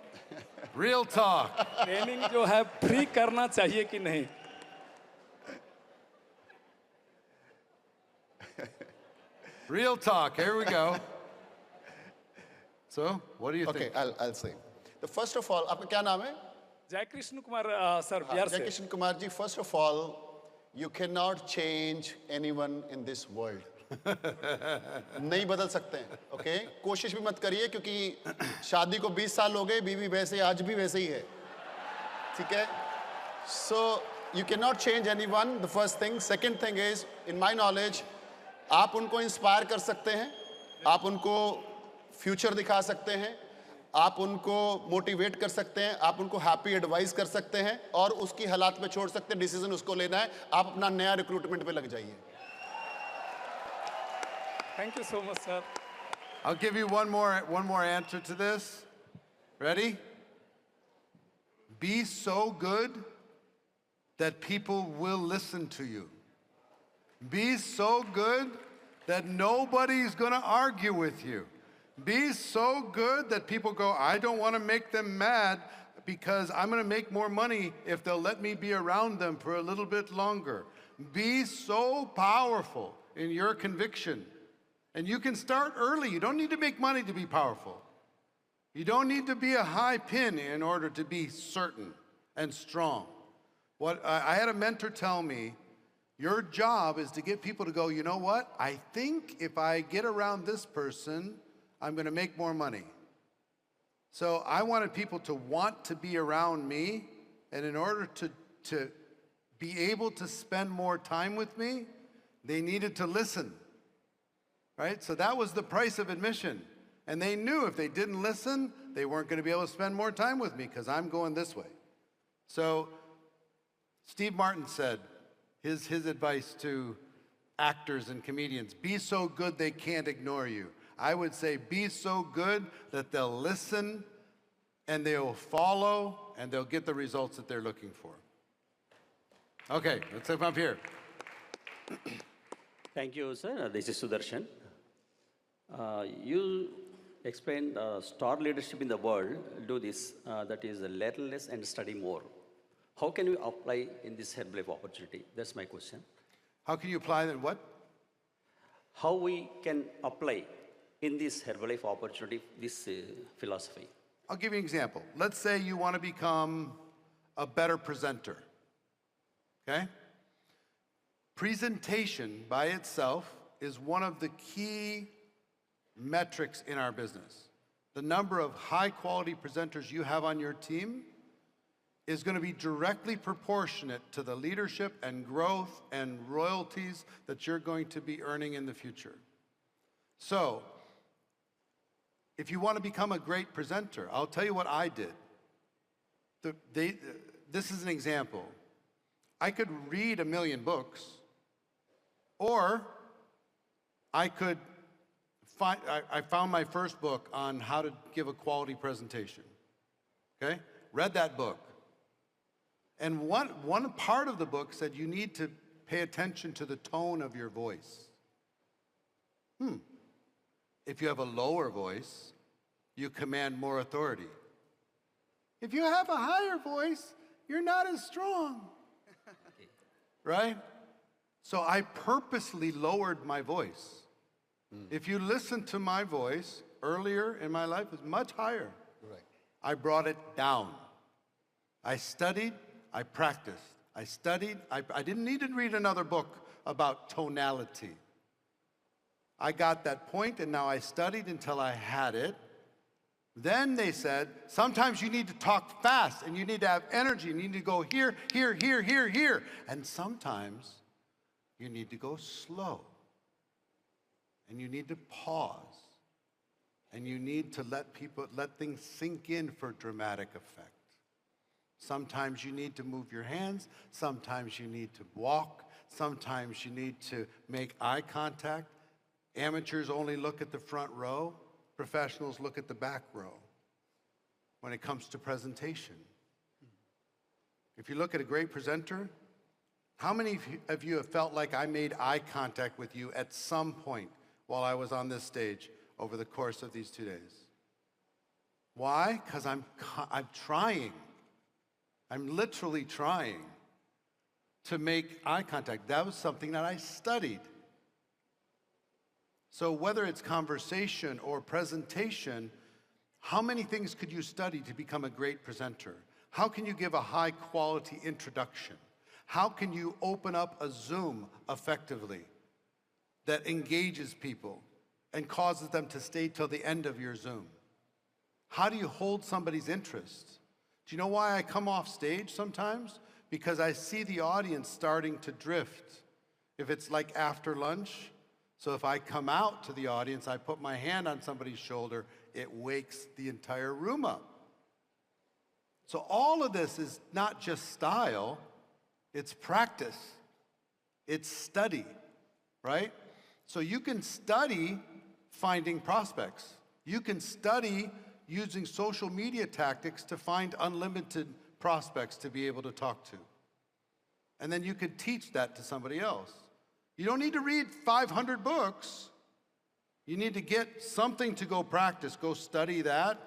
Real talk. ट्रेनिंग जो है फ्री करना चाहिए कि नहीं? Real talk. Here we go. So, what do you Okay, think? I'll say. The first of all, आपका क्या नाम है? जयकृष्ण कुमार सर, बिहार से। Jaikrishna Kumar ji, first of all, you cannot change anyone in this world. नहीं बदल सकते हैं, ओके? कोशिश भी मत करिए, क्योंकि शादी को 20 साल हो गए, बीवी वैसे आज भी वैसे ही है, ठीक है? So you cannot change anyone. The first thing. Second thing is, in my knowledge, आप उनको इंस्पायर कर सकते हैं, आप उनको फ्यूचर दिखा सकते हैं, आप उनको मोटिवेट कर सकते हैं, आप उनको हैप्पी एडवाइस कर सकते हैं और उसकी हालात में छोड़ सकते हैं। डिसीजन उसको लेना है, आप अपना नया रिक्रूटमेंट पे लग जाइए। Thank you so much, sir. I'll give you one more answer to this. Ready? Be so good that people will listen to you. Be so good that nobody's going to argue with you. Be so good that people go, I don't want to make them mad because I'm going to make more money if they'll let me be around them for a little bit longer. Be so powerful in your conviction. And you can start early. You don't need to make money to be powerful. You don't need to be a high pin in order to be certain and strong. What I had a mentor tell me, your job is to get people to go, you know what? I think if I get around this person, I'm going to make more money. So I wanted people to want to be around me, and in order to be able to spend more time with me, they needed to listen. Right? So that was the price of admission. And they knew if they didn't listen, they weren't going to be able to spend more time with me because I'm going this way. So Steve Martin said, his advice to actors and comedians, be so good they can't ignore you. I would say be so good that they'll listen and they'll follow and they'll get the results that they're looking for. Okay, let's come up here. Thank you, sir. This is Sudarshan. You explained star leadership in the world do this, that is learn less and study more. How can we apply in this Herbalife opportunity? That's my question. How can you apply that? What? How we can apply in this Herbalife opportunity, this philosophy? I'll give you an example. Let's say you want to become a better presenter, okay? Presentation by itself is one of the key metrics in our business. The number of high-quality presenters you have on your team is going to be directly proportionate to the leadership and growth and royalties that you're going to be earning in the future. So, if you want to become a great presenter, I'll tell you what I did. This is an example. I could read 1 million books, or I could I found my first book on how to give a quality presentation, okay? Read that book. And one part of the book said you need to pay attention to the tone of your voice. If you have a lower voice, you command more authority. If you have a higher voice, you're not as strong. Right? So I purposely lowered my voice. If you listen to my voice earlier in my life, it was much higher. Right. I brought it down. I studied, I practiced. I studied, I didn't need to read another book about tonality. I got that point, and now I studied until I had it. Then they said, sometimes you need to talk fast, and you need to have energy, and you need to go here, here, here, here, here. And sometimes you need to go slow, and you need to pause, and you need to let things sink in for dramatic effect. Sometimes you need to move your hands, sometimes you need to walk, sometimes you need to make eye contact. Amateurs only look at the front row, professionals look at the back row when it comes to presentation. If you look at a great presenter, how many of you have felt like I made eye contact with you at some point while I was on this stage over the course of these 2 days? Why? Because I'm trying. I'm literally trying to make eye contact. That was something that I studied. So whether it's conversation or presentation, how many things could you study to become a great presenter? How can you give a high quality introduction? How can you open up a Zoom effectively that engages people and causes them to stay till the end of your Zoom? How do you hold somebody's interest? Do you know why I come off stage sometimes? Because I see the audience starting to drift. If it's like after lunch, so if I come out to the audience, I put my hand on somebody's shoulder, it wakes the entire room up. So all of this is not just style, it's practice, it's study, right? So you can study finding prospects. You can study using social media tactics to find unlimited prospects to be able to talk to. And then you can teach that to somebody else. You don't need to read 500 books. You need to get something to go practice, go study that,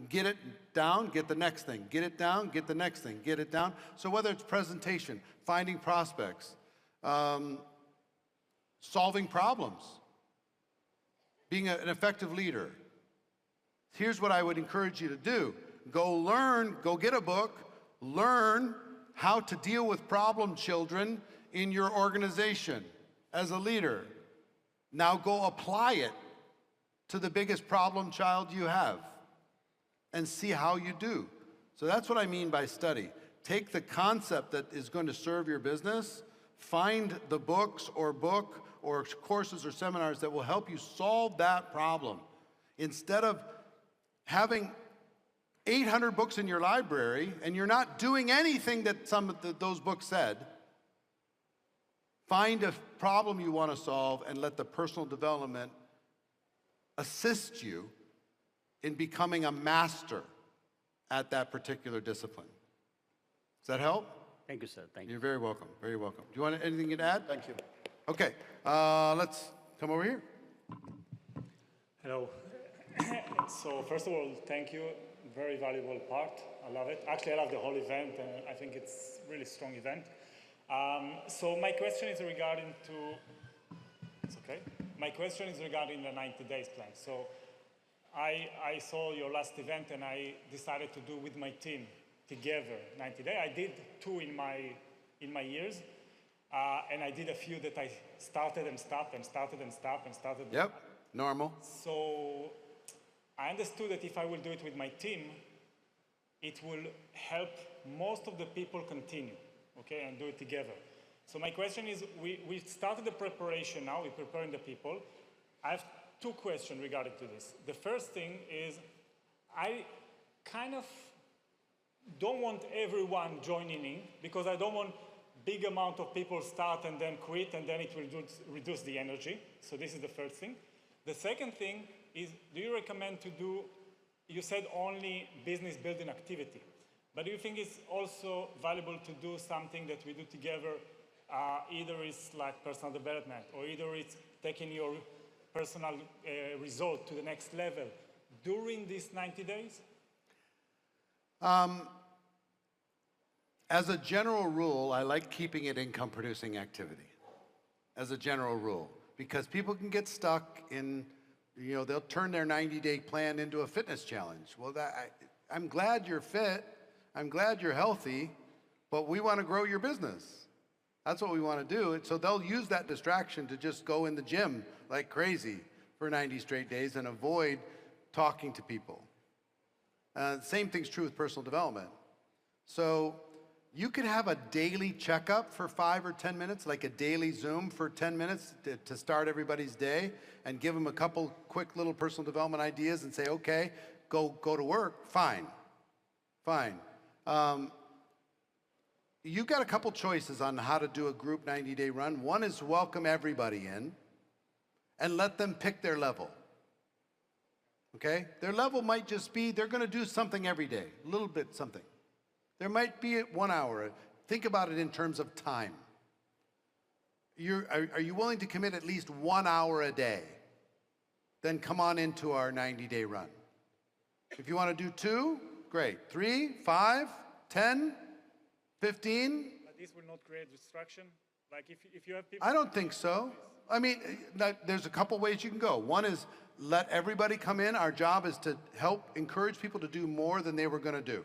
get it down, get the next thing, get it down, get the next thing, get it down. So whether it's presentation, finding prospects, solving problems, being an effective leader, here's what I would encourage you to do. Go learn, go get a book, learn how to deal with problem children in your organization as a leader. Now go apply it to the biggest problem child you have and see how you do. So that's what I mean by study. Take the concept that is going to serve your business, find the books or courses or seminars that will help you solve that problem. Instead of having 800 books in your library and you're not doing anything that some of those books said, find a problem you want to solve and let the personal development assist you in becoming a master at that particular discipline. Does that help? Thank you, sir. Thank you. You're very welcome. Very welcome. Do you want anything to add? Thank you. Okay. Let's come over here. Hello. So first of all, thank you. Very valuable part. I love it. Actually, I love the whole event, and I think it's a really strong event. So my question is regarding to, it's okay. My question is regarding the 90 days plan. So I saw your last event and I decided to do with my team together 90 days. I did 2 in my years, and I did a few that I started and stopped and started and stopped and started. Yep, normal. So I understood that if I will do it with my team, it will help most of the people continue, okay, and do it together. So my question is, we started the preparation now, we're preparing the people. I have 2 questions regarding to this. The first thing is, I kind of don't want everyone joining in, because I don't want big amount of people start and then quit, and then it will reduce the energy. So this is the first thing. The second thing is, do you recommend to do, you said only business building activity, but do you think it's also valuable to do something that we do together, either it's like personal development, or either it's taking your personal result to the next level during these 90 days? As a general rule, I like keeping it income-producing activity, as a general rule, because people can get stuck in, they'll turn their 90-day plan into a fitness challenge. Well, I'm glad you're fit, I'm glad you're healthy, but we want to grow your business. That's what we want to do. So they'll use that distraction to just go in the gym like crazy for 90 straight days and avoid talking to people. Same thing's true with personal development. So you could have a daily checkup for 5 or 10 minutes, like a daily Zoom for 10 minutes to start everybody's day, and give them a couple quick little personal development ideas and say, okay, go to work, fine. You've got a couple choices on how to do a group 90-day run. One is welcome everybody in and let them pick their level. Okay? Their level might just be they're going to do something every day, a little bit something. There might be 1 hour. Think about it in terms of time. Are you willing to commit at least 1 hour a day? Then come on into our 90-day run. If you want to do 2, great. 3, 5, 10, 15. But this will not create distraction? Like if you have people... I don't think so. I mean, there's a couple ways you can go. One is let everybody come in. Our job is to help encourage people to do more than they were going to do.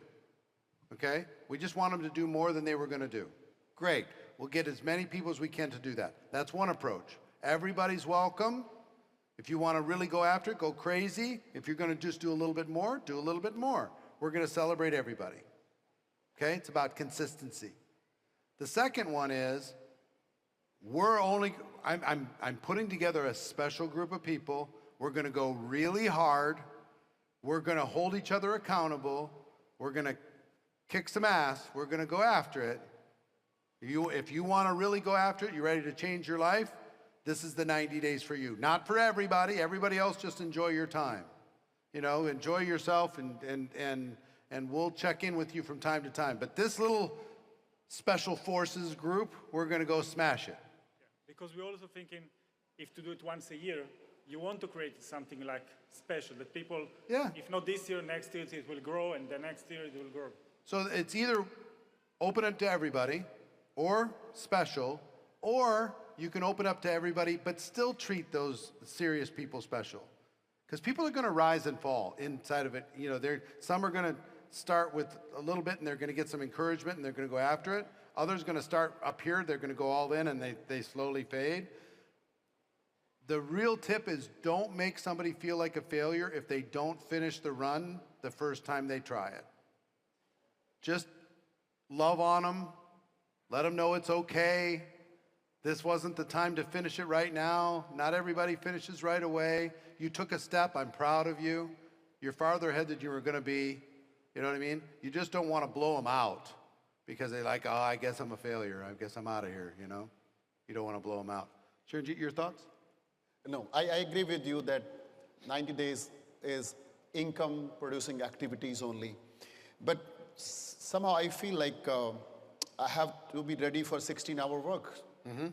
Okay? We just want them to do more than they were going to do. Great. We'll get as many people as we can to do that. That's one approach. Everybody's welcome. If you want to really go after it, go crazy. If you're going to just do a little bit more, do a little bit more. We're going to celebrate everybody. Okay? It's about consistency. The second one is I'm putting together a special group of people. We're going to go really hard. We're going to hold each other accountable. We're going to kick some ass. We're going to go after it. If you want to really go after it, you're ready to change your life, this is the 90 days for you. Not for everybody. Everybody else, just enjoy your time. Enjoy yourself, and we'll check in with you from time to time. But this little special forces group, we're going to go smash it. Because we're also thinking, if to do it once a year, you want to create something like special, that people, if not this year, next year it will grow, and the next year it will grow. So it's either open it to everybody, or special, or you can open up to everybody, but still treat those serious people special. Because people are going to rise and fall inside of it. Some are going to start with a little bit, and they're going to get some encouragement, and they're going to go after it. Others are going to start up here, they're going to go all in, and they slowly fade. The real tip is don't make somebody feel like a failure if they don't finish the run the first time they try it. Just love on them. Let them know it's okay. This wasn't the time to finish it right now. Not everybody finishes right away. You took a step. I'm proud of you. You're farther ahead than you were going to be. You know what I mean? You just don't want to blow them out because they're like, oh, I guess I'm a failure. I guess I'm out of here, You don't want to blow them out. Charanjit, your thoughts? No, I agree with you that 90 days is income-producing activities only. But somehow I feel like I have to be ready for 16-hour work. Mm-hmm.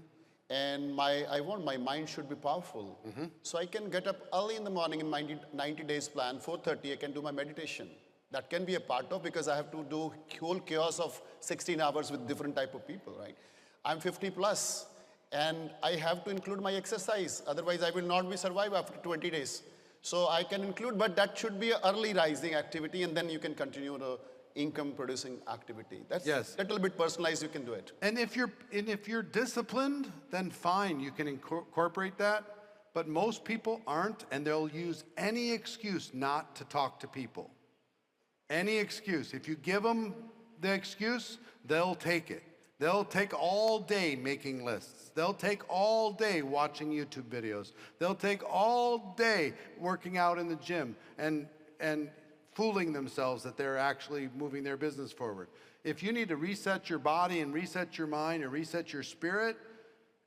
And I want my mind should be powerful. Mm-hmm. So I can get up early in the morning in my 90 days plan, 4:30, I can do my meditation. That can be a part of, because I have to do whole chaos of 16 hours with different type of people, right? I'm 50 plus, and I have to include my exercise. Otherwise, I will not be survive after 20 days. So I can include, but that should be an early rising activity, and then you can continue the income-producing activity. That's a little bit personalized, you can do it. And if you're disciplined, then fine, you can incorporate that. But most people aren't, and they'll use any excuse not to talk to people. Any excuse. If you give them the excuse, they'll take it. They'll take all day making lists. They'll take all day watching YouTube videos. They'll take all day working out in the gym and fooling themselves that they're actually moving their business forward. If you need to reset your body and reset your mind and reset your spirit,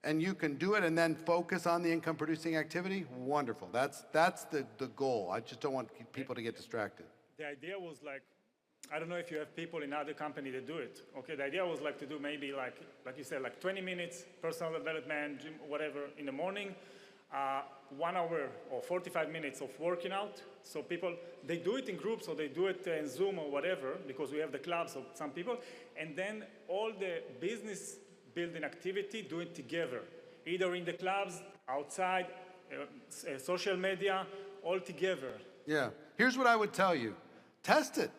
and you can do it and then focus on the income-producing activity, wonderful. That's the goal. I just don't want people to get distracted. The idea was like, I don't know if you have people in other companies that do it. Okay, the idea was like to do maybe like you said, like 20 minutes personal development, gym, whatever, in the morning. 1 hour or 45 minutes of working out. So people, they do it in groups or they do it in Zoom or whatever, because we have the clubs of some people. And then all the business building activity, do it together, either in the clubs, outside, social media, all together. Yeah. Here's what I would tell you. Test it.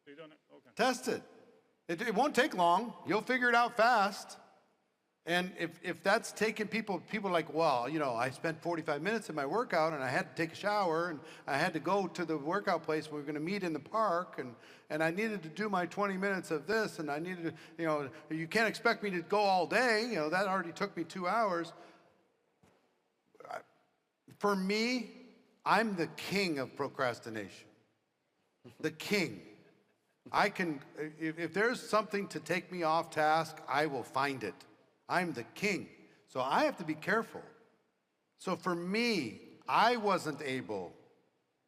So you don't, okay. Test it. It won't take long. You'll figure it out fast. And if that's taking people are like, well, you know, I spent 45 minutes in my workout and I had to take a shower and I had to go to the workout place. We were going to meet in the park and I needed to do my 20 minutes of this and I needed to, you know, you can't expect me to go all day. You know, that already took me 2 hours. For me, I'm the king of procrastination. The king. I can, if there's something to take me off task, I will find it. I'm the king. So I have to be careful. So for me, I wasn't able,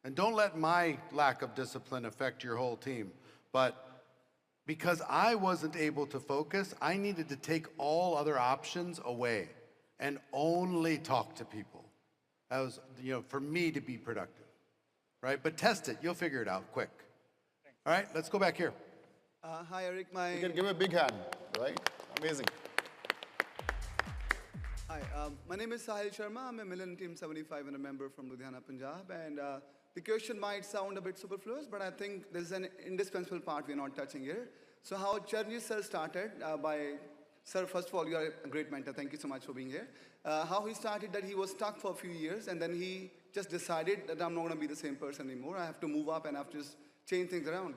and don't let my lack of discipline affect your whole team, but because I wasn't able to focus, I needed to take all other options away and only talk to people. That was, you know, for me to be productive, right? But test it, you'll figure it out quick. All right, let's go back here. Hi, Eric. You can give a big hand, right? Amazing. Hi, my name is Sahil Sharma. I'm a Millennium Team 75 and a member from Ludhiana, Punjab. And the question might sound a bit superfluous, but I think this is an indispensable part we're not touching here. So how Charanjit sir started by, sir, first of all, you are a great mentor. Thank you so much for being here. How he started that he was stuck for a few years and then he just decided that I'm not going to be the same person anymore. I have to move up and I have to just change things around.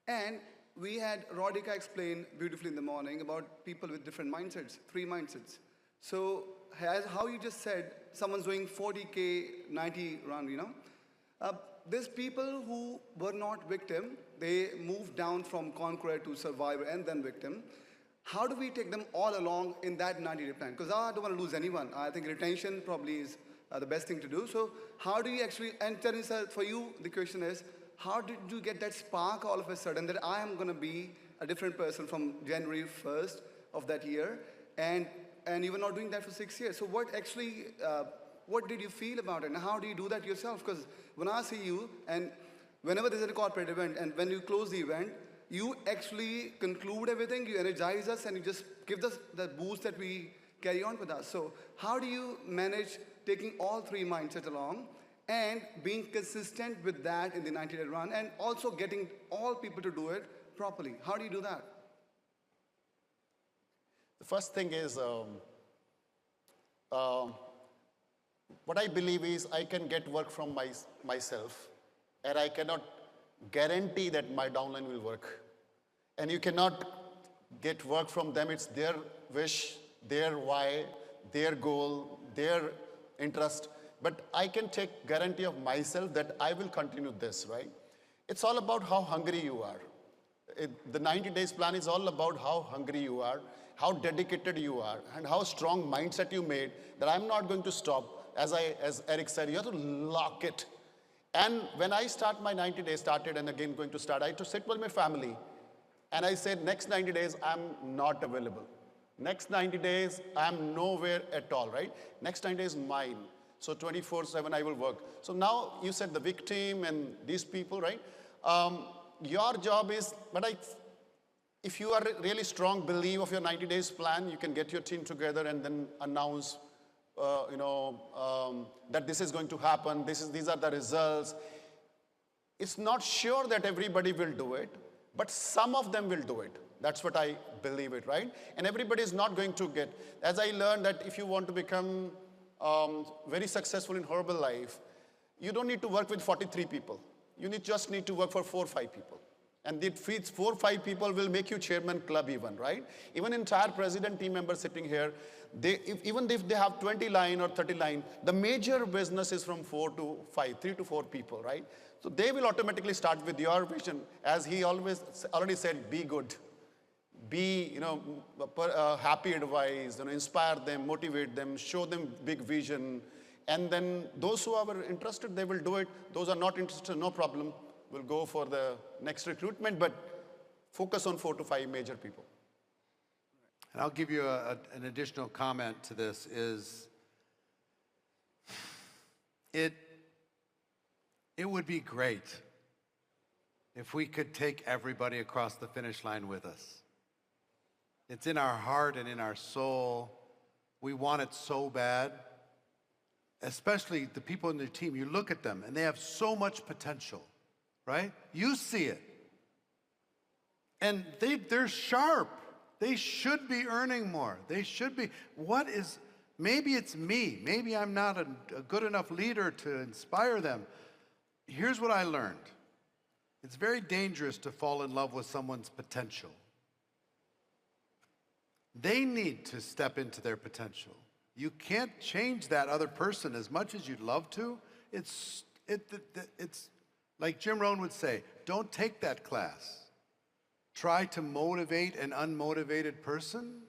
And we had Rodika explain beautifully in the morning about people with different mindsets, 3 mindsets. So as how you just said, someone's doing 40K, 90 run, you know. There's people who were not victim. They moved down from conqueror to survivor and then victim. How do we take them all along in that 90-day plan? Because I don't want to lose anyone. I think retention probably is the best thing to do. So how do you actually, and Charanjit sir, for you, the question is, how did you get that spark all of a sudden that I am going to be a different person from January 1st of that year? And you were not doing that for 6 years. So what actually, what did you feel about it? And how do you do that yourself? Because when I see you, and whenever there's a corporate event, and when you close the event, you actually conclude everything, you energize us, and you just give us the boost that we carry on with us. So how do you manage taking all 3 mindsets along and being consistent with that in the 90-day run, and also getting all people to do it properly? How do you do that? The first thing is, what I believe is I can get work from myself, and I cannot guarantee that my downline will work. And you cannot get work from them. It's their wish, their why, their goal, their interest. But I can take guarantee of myself that I will continue this, right? It's all about how hungry you are. The 90 days plan is all about how hungry you are, how dedicated you are, and how strong mindset you made that I'm not going to stop. As Eric said, you have to lock it. And when I start my 90 days started and again going to start, I had to sit with my family. And I said, next 90 days, I'm not available. Next 90 days, I'm nowhere at all, right? Next 90 days, mine. So 24/7, I will work. So now you said the victim and these people, right? Your job is, if you are a really strong believer of your 90 days plan, you can get your team together and then announce, that this is going to happen. These are the results. It's not sure that everybody will do it, but some of them will do it. That's what I believe it, right? And everybody is not going to get, as I learned that if you want to become very successful in Herbalife, you don't need to work with 43 people. You just need to work for 4 or 5 people. And it feeds 4 or 5 people will make you chairman club even, right? Even entire president team members sitting here, even if they have 20 line or 30 line, the major business is from 4 to 5, 3 to 4 people, right? So they will automatically start with your vision. As he already said, be good. Be, happy advice, inspire them, motivate them, show them big vision. And then those who are interested, they will do it. Those who are not interested, no problem. We'll go for the next recruitment, but focus on 4 to 5 major people. And I'll give you an additional comment to this is, it would be great if we could take everybody across the finish line with us. It's in our heart and in our soul. We want it so bad. Especially the people in their team, you look at them and they have so much potential, right? You see it. And they're sharp. They should be earning more. They should be. Maybe it's me. Maybe I'm not a good enough leader to inspire them. Here's what I learned. It's very dangerous to fall in love with someone's potential. They need to step into their potential. You can't change that other person as much as you'd love to. It's like Jim Rohn would say, don't take that class. Try to motivate an unmotivated person.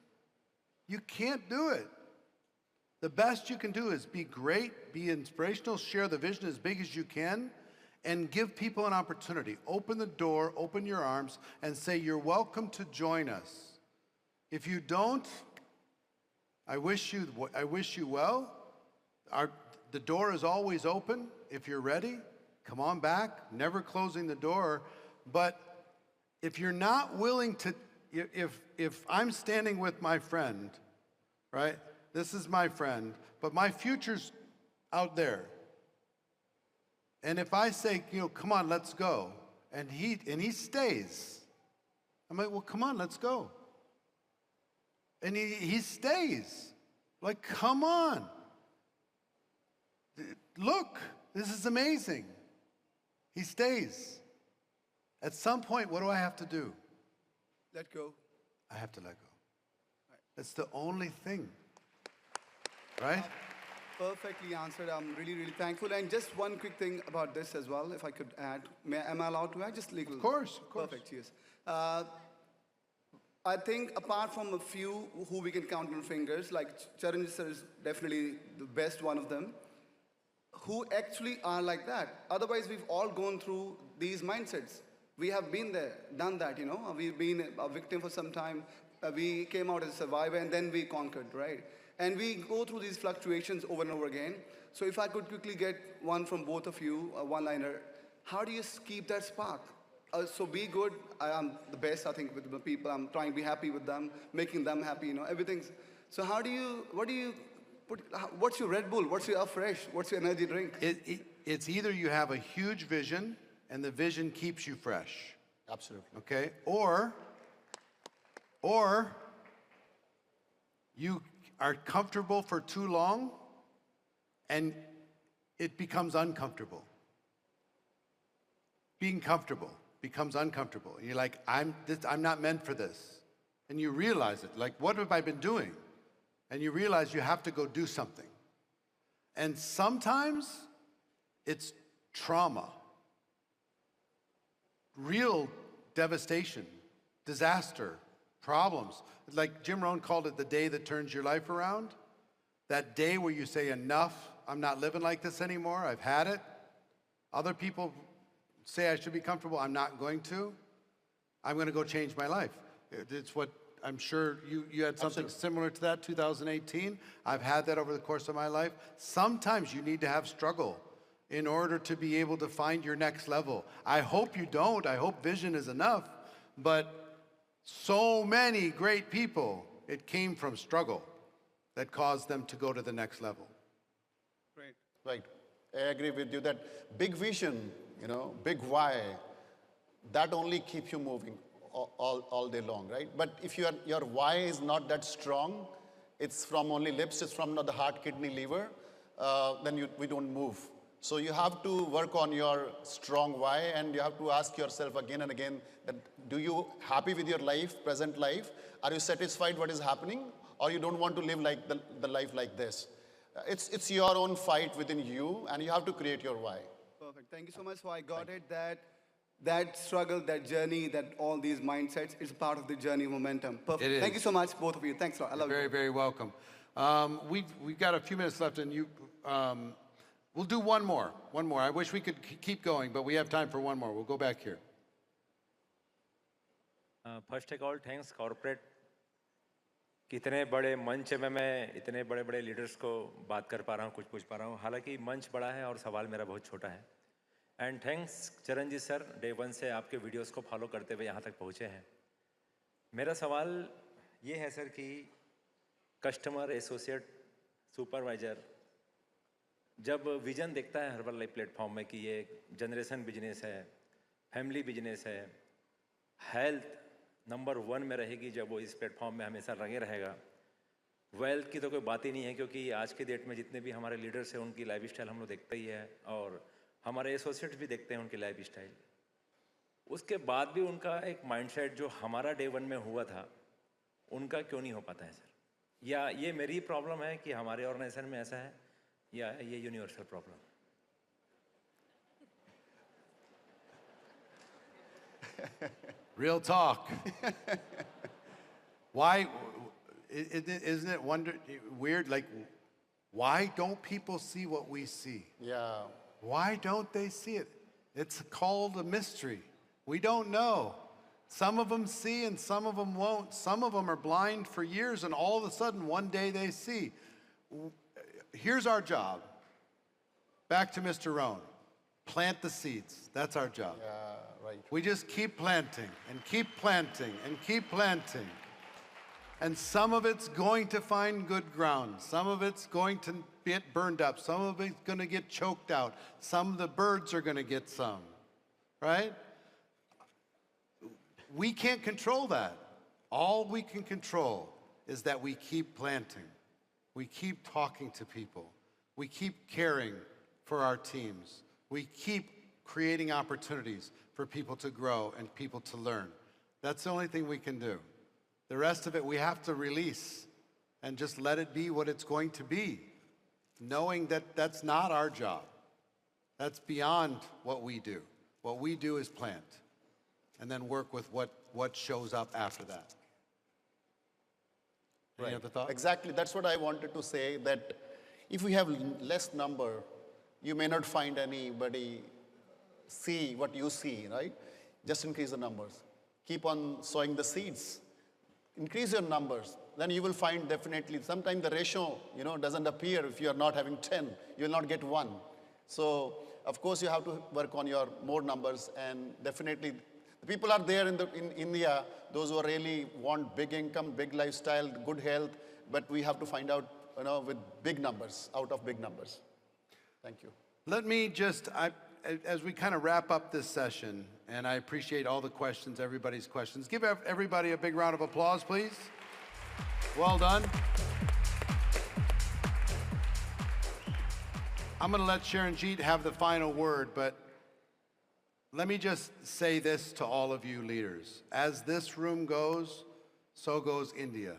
You can't do it. The best you can do is be great, be inspirational, share the vision as big as you can, and give people an opportunity. Open the door, open your arms, and say, you're welcome to join us. If you don't, I wish you well. The door is always open. If you're ready, come on back, never closing the door. But if you're not willing to, if I'm standing with my friend, right? This is my friend, but my future's out there. And if I say, come on, let's go, and he stays, I'm like, well, come on, let's go. And he stays. Like, come on. Look, this is amazing. He stays. At some point, what do I have to do? Let go. I have to let go. That's the only thing. Right? Perfectly answered. I'm really, really thankful. And just one quick thing about this as well, if I could add. Am I allowed to add? Just legal. Of course, of course. Perfect, yes. I think apart from a few who we can count on fingers, like Charanjit sir is definitely the best one of them, who actually are like that. Otherwise, we've all gone through these mindsets. We have been there, done that, We've been a victim for some time. We came out as a survivor, and then we conquered, right? And we go through these fluctuations over and over again. So if I could quickly get one from both of you, a one-liner, how do you keep that spark? So be good. I am the best, I think, with the people. I'm trying to be happy with them, making them happy, everything's. So what's your Red Bull? What's your Afresh? What's your energy drink? It's either you have a huge vision and the vision keeps you fresh. Absolutely. Okay? Or you are comfortable for too long and it becomes uncomfortable. Being comfortable becomes uncomfortable. And you're like, I'm not meant for this. And you realize it. Like, what have I been doing? And you realize you have to go do something. And sometimes it's trauma, real devastation, disaster, problems. Like Jim Rohn called it the day that turns your life around. That day where you say, enough, I'm not living like this anymore, I've had it. Other people say I should be comfortable, I'm not going to. I'm going to go change my life. It's what I'm sure you had something similar to that, 2018. I've had that over the course of my life. Sometimes you need to have struggle in order to be able to find your next level. I hope you don't. I hope vision is enough. But so many great people, it came from struggle that caused them to go to the next level. Great. Right. I agree with you that big vision, big why, that only keeps you moving all day long, right? But if your why is not that strong, it's from only lips, it's from not the heart, kidney, liver, then we don't move. So you have to work on your strong why, and you have to ask yourself again and again that do you happy with your life, present life? Are you satisfied what is happening? Or you don't want to live like the life like this? It's your own fight within you, and you have to create your why. Perfect. Thank you so much. So I got it that struggle, that journey, that all these mindsets is part of the journey of momentum. Perfect. It is. Thank you so much, both of you. Thanks a lot. I love you. Very, very welcome. We've got a few minutes left, and we'll do one more. I wish we could keep going, but we have time for one more. We'll go back here. First of all, thanks corporate कि इतने बड़े मंच में मैं इतने बड़े बड़े leaders को बात कर पा रहा हूँ, कुछ पूछ पा रहा हूँ। हालांकि मंच बड़ा है और सवाल मेरा बहुत छोटा है। And thanks Charanjit sir, day 1 से आपके वीडियोस को फॉलो करते हुए यहाँ तक पहुँचे हैं। मेरा सवाल ये है सर कि कस्टमर, एसोसिएट, सुपरवाइज़र जब विज़न देखता है हर्बल लाइफ प्लेटफॉर्म में कि ये जनरेशन बिजनेस है, फैमिली बिजनेस है, हेल्थ नंबर 1 में रहेगी जब वो इस प्लेटफॉर्म में हमेशा लगे रहेगा। वेल्थ की तो कोई बात ही नहीं है, क्योंकि आज के डेट में जितने भी हमारे लीडर्स हैं उनकी लाइफस्टाइल हम लोग देखते ही है, और हमारे एसोसिएट्स भी देखते हैं उनकी लाइफस्टाइल। उसके बाद भी उनका एक माइंडसेट जो हमारा डे 1 में हुआ था, उनका क्यों नहीं हो पाता है सर? या ये मेरी प्रॉब्लम है कि हमारे ऑर्गेनाइजेशन में ऐसा है, या ये universal problem? Real talk. Why, isn't it weird? Like, why don't people see what we see? Yeah. Why don't they see it? It's called a mystery. We don't know. Some of them see and some of them won't. Some of them are blind for years and all of a sudden one day they see. Here's our job. Back to Mr. Rohn. Plant the seeds. That's our job. Yeah, right. We just keep planting and keep planting and keep planting. And some of it's going to find good ground. Some of it's going to get burned up. Some of it's going to get choked out. Some of the birds are going to get some, right? We can't control that. All we can control is that we keep planting. We keep talking to people. We keep caring for our teams. We keep creating opportunities for people to grow and people to learn. That's the only thing we can do. The rest of it we have to release and just let it be what it's going to be, knowing that that's not our job. That's beyond what we do. What we do is plant and then work with what shows up after that. Any other thoughts? Exactly, that's what I wanted to say, that if we have less number, you may not find anybody see what you see, right? Just increase the numbers. Keep on sowing the seeds. Increase your numbers. Then you will find definitely, sometimes the ratio, doesn't appear. If you are not having 10, you will not get 1. So, of course, you have to work on your more numbers, and definitely the people are there in India, those who really want big income, big lifestyle, good health, but we have to find out, with big numbers, out of big numbers. Thank you. Let me just, as we kind of wrap up this session, and I appreciate all the questions, everybody's questions. Give everybody a big round of applause, please. Well done. I'm going to let Charanjit have the final word, but let me just say this to all of you leaders. As this room goes, so goes India.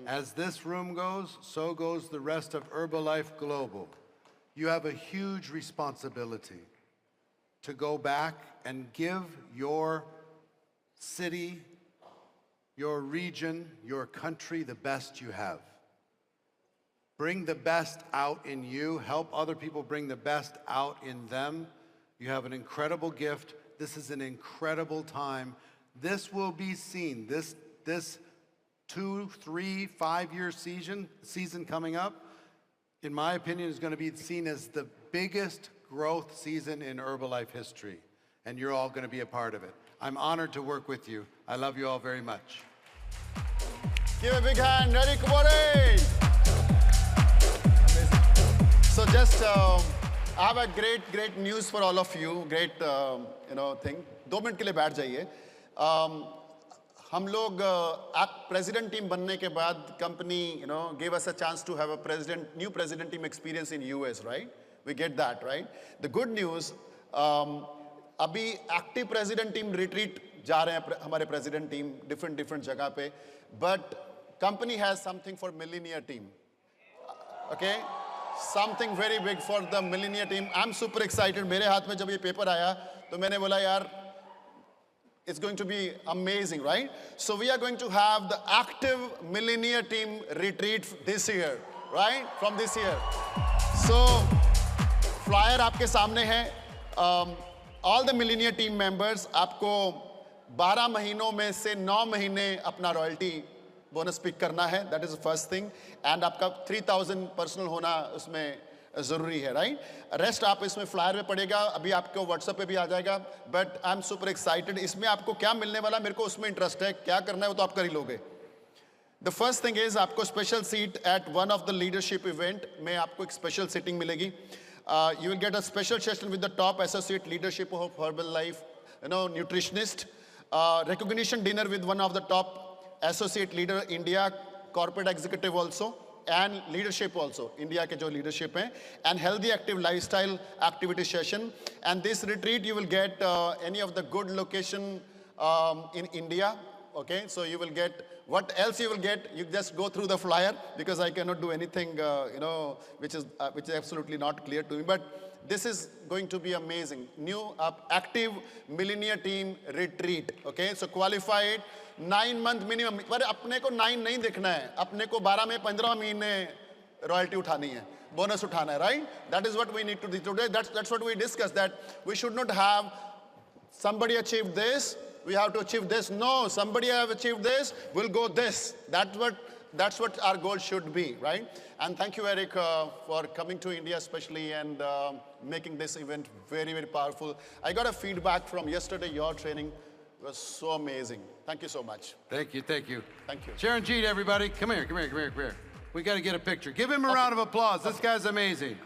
As this room goes, so goes the rest of Herbalife Global. You have a huge responsibility to go back and give your city, your region, your country the best you have. Bring the best out in you. Help other people bring the best out in them. You have an incredible gift. This is an incredible time. This will be seen. This 2, 3, 5-year season coming up, in my opinion, is going to be seen as the biggest growth season in Herbalife history, and you're all going to be a part of it. I'm honored to work with you. I love you all very much. Give a big hand, Eric Kumare. So just, I have a great news for all of you. Great, thing. 2 minute के लिए बैठ जाइए. हम लोग president team बनने के बाद company, gave us a chance to have a new president team experience in US, right? We get that, right? The good news, अभी active president team retreat जा रहे हैं हमारे president team different जगह पे, but company has something for millennial team, okay? Something very big for the millennial team. I'm super excited. मेरे हाथ में जब ये paper आया, तो मैंने बोला यार, it's going to be amazing, right? So we are going to have the active millennial team retreat this year, right? From this year. So flyer आपके सामने है. All the millennial team members, आपको 12 महीनों में से 9 महीने अपना royalty बोनस पिक करना है, that is the first thing. And आपका 3000 पर्सनल होना उसमें ज़रूरी है, राइट. रेस्ट आप इसमें फ्लायर में पड़ेगा, अभी आपको व्हाट्सएप पे भी आ जाएगा. But I am super excited. इसमें आपको क्या मिलने वाला, मेरे को उसमें इंटरेस्ट है. क्या करना है वो तो आप कर ही लोगे. द फर्स्ट थिंग इज आपको special seat at one of the leadership event में आपको एक स्पेशल सीटिंग मिलेगी. You will get a special session with the top associate leadership of Herbalife, nutritionist. Recognition dinner with one of the top associate leader India, corporate executive also, and leadership also, India ke jo leadership hai, and healthy active lifestyle activity session. And this retreat you will get any of the good location in India. Okay, so you will get, what else you will get, you just go through the flyer, because I cannot do anything, which is absolutely not clear to me. But this is going to be amazing. New active millennial team retreat. Okay, so qualified 9-month minimum. पर अपने को 9 नहीं देखना है, अपने को 12 में 15 महीने रॉयल्टी उठानी है, बोनस उठाना है, right? That is what we need to do today. That's what we discussed, that we should not have somebody achieved this, we have to achieve this. No, somebody have achieved this, we'll go this. That's what our goal should be, right? And thank you, Eric, for coming to India especially, and making this event very, very powerful. I got a feedback from yesterday. Your training was so amazing. Thank you so much. Thank you, thank you. Thank you. Charanjit, everybody, come here. We got to get a picture. Give him a round of applause. This guy's amazing.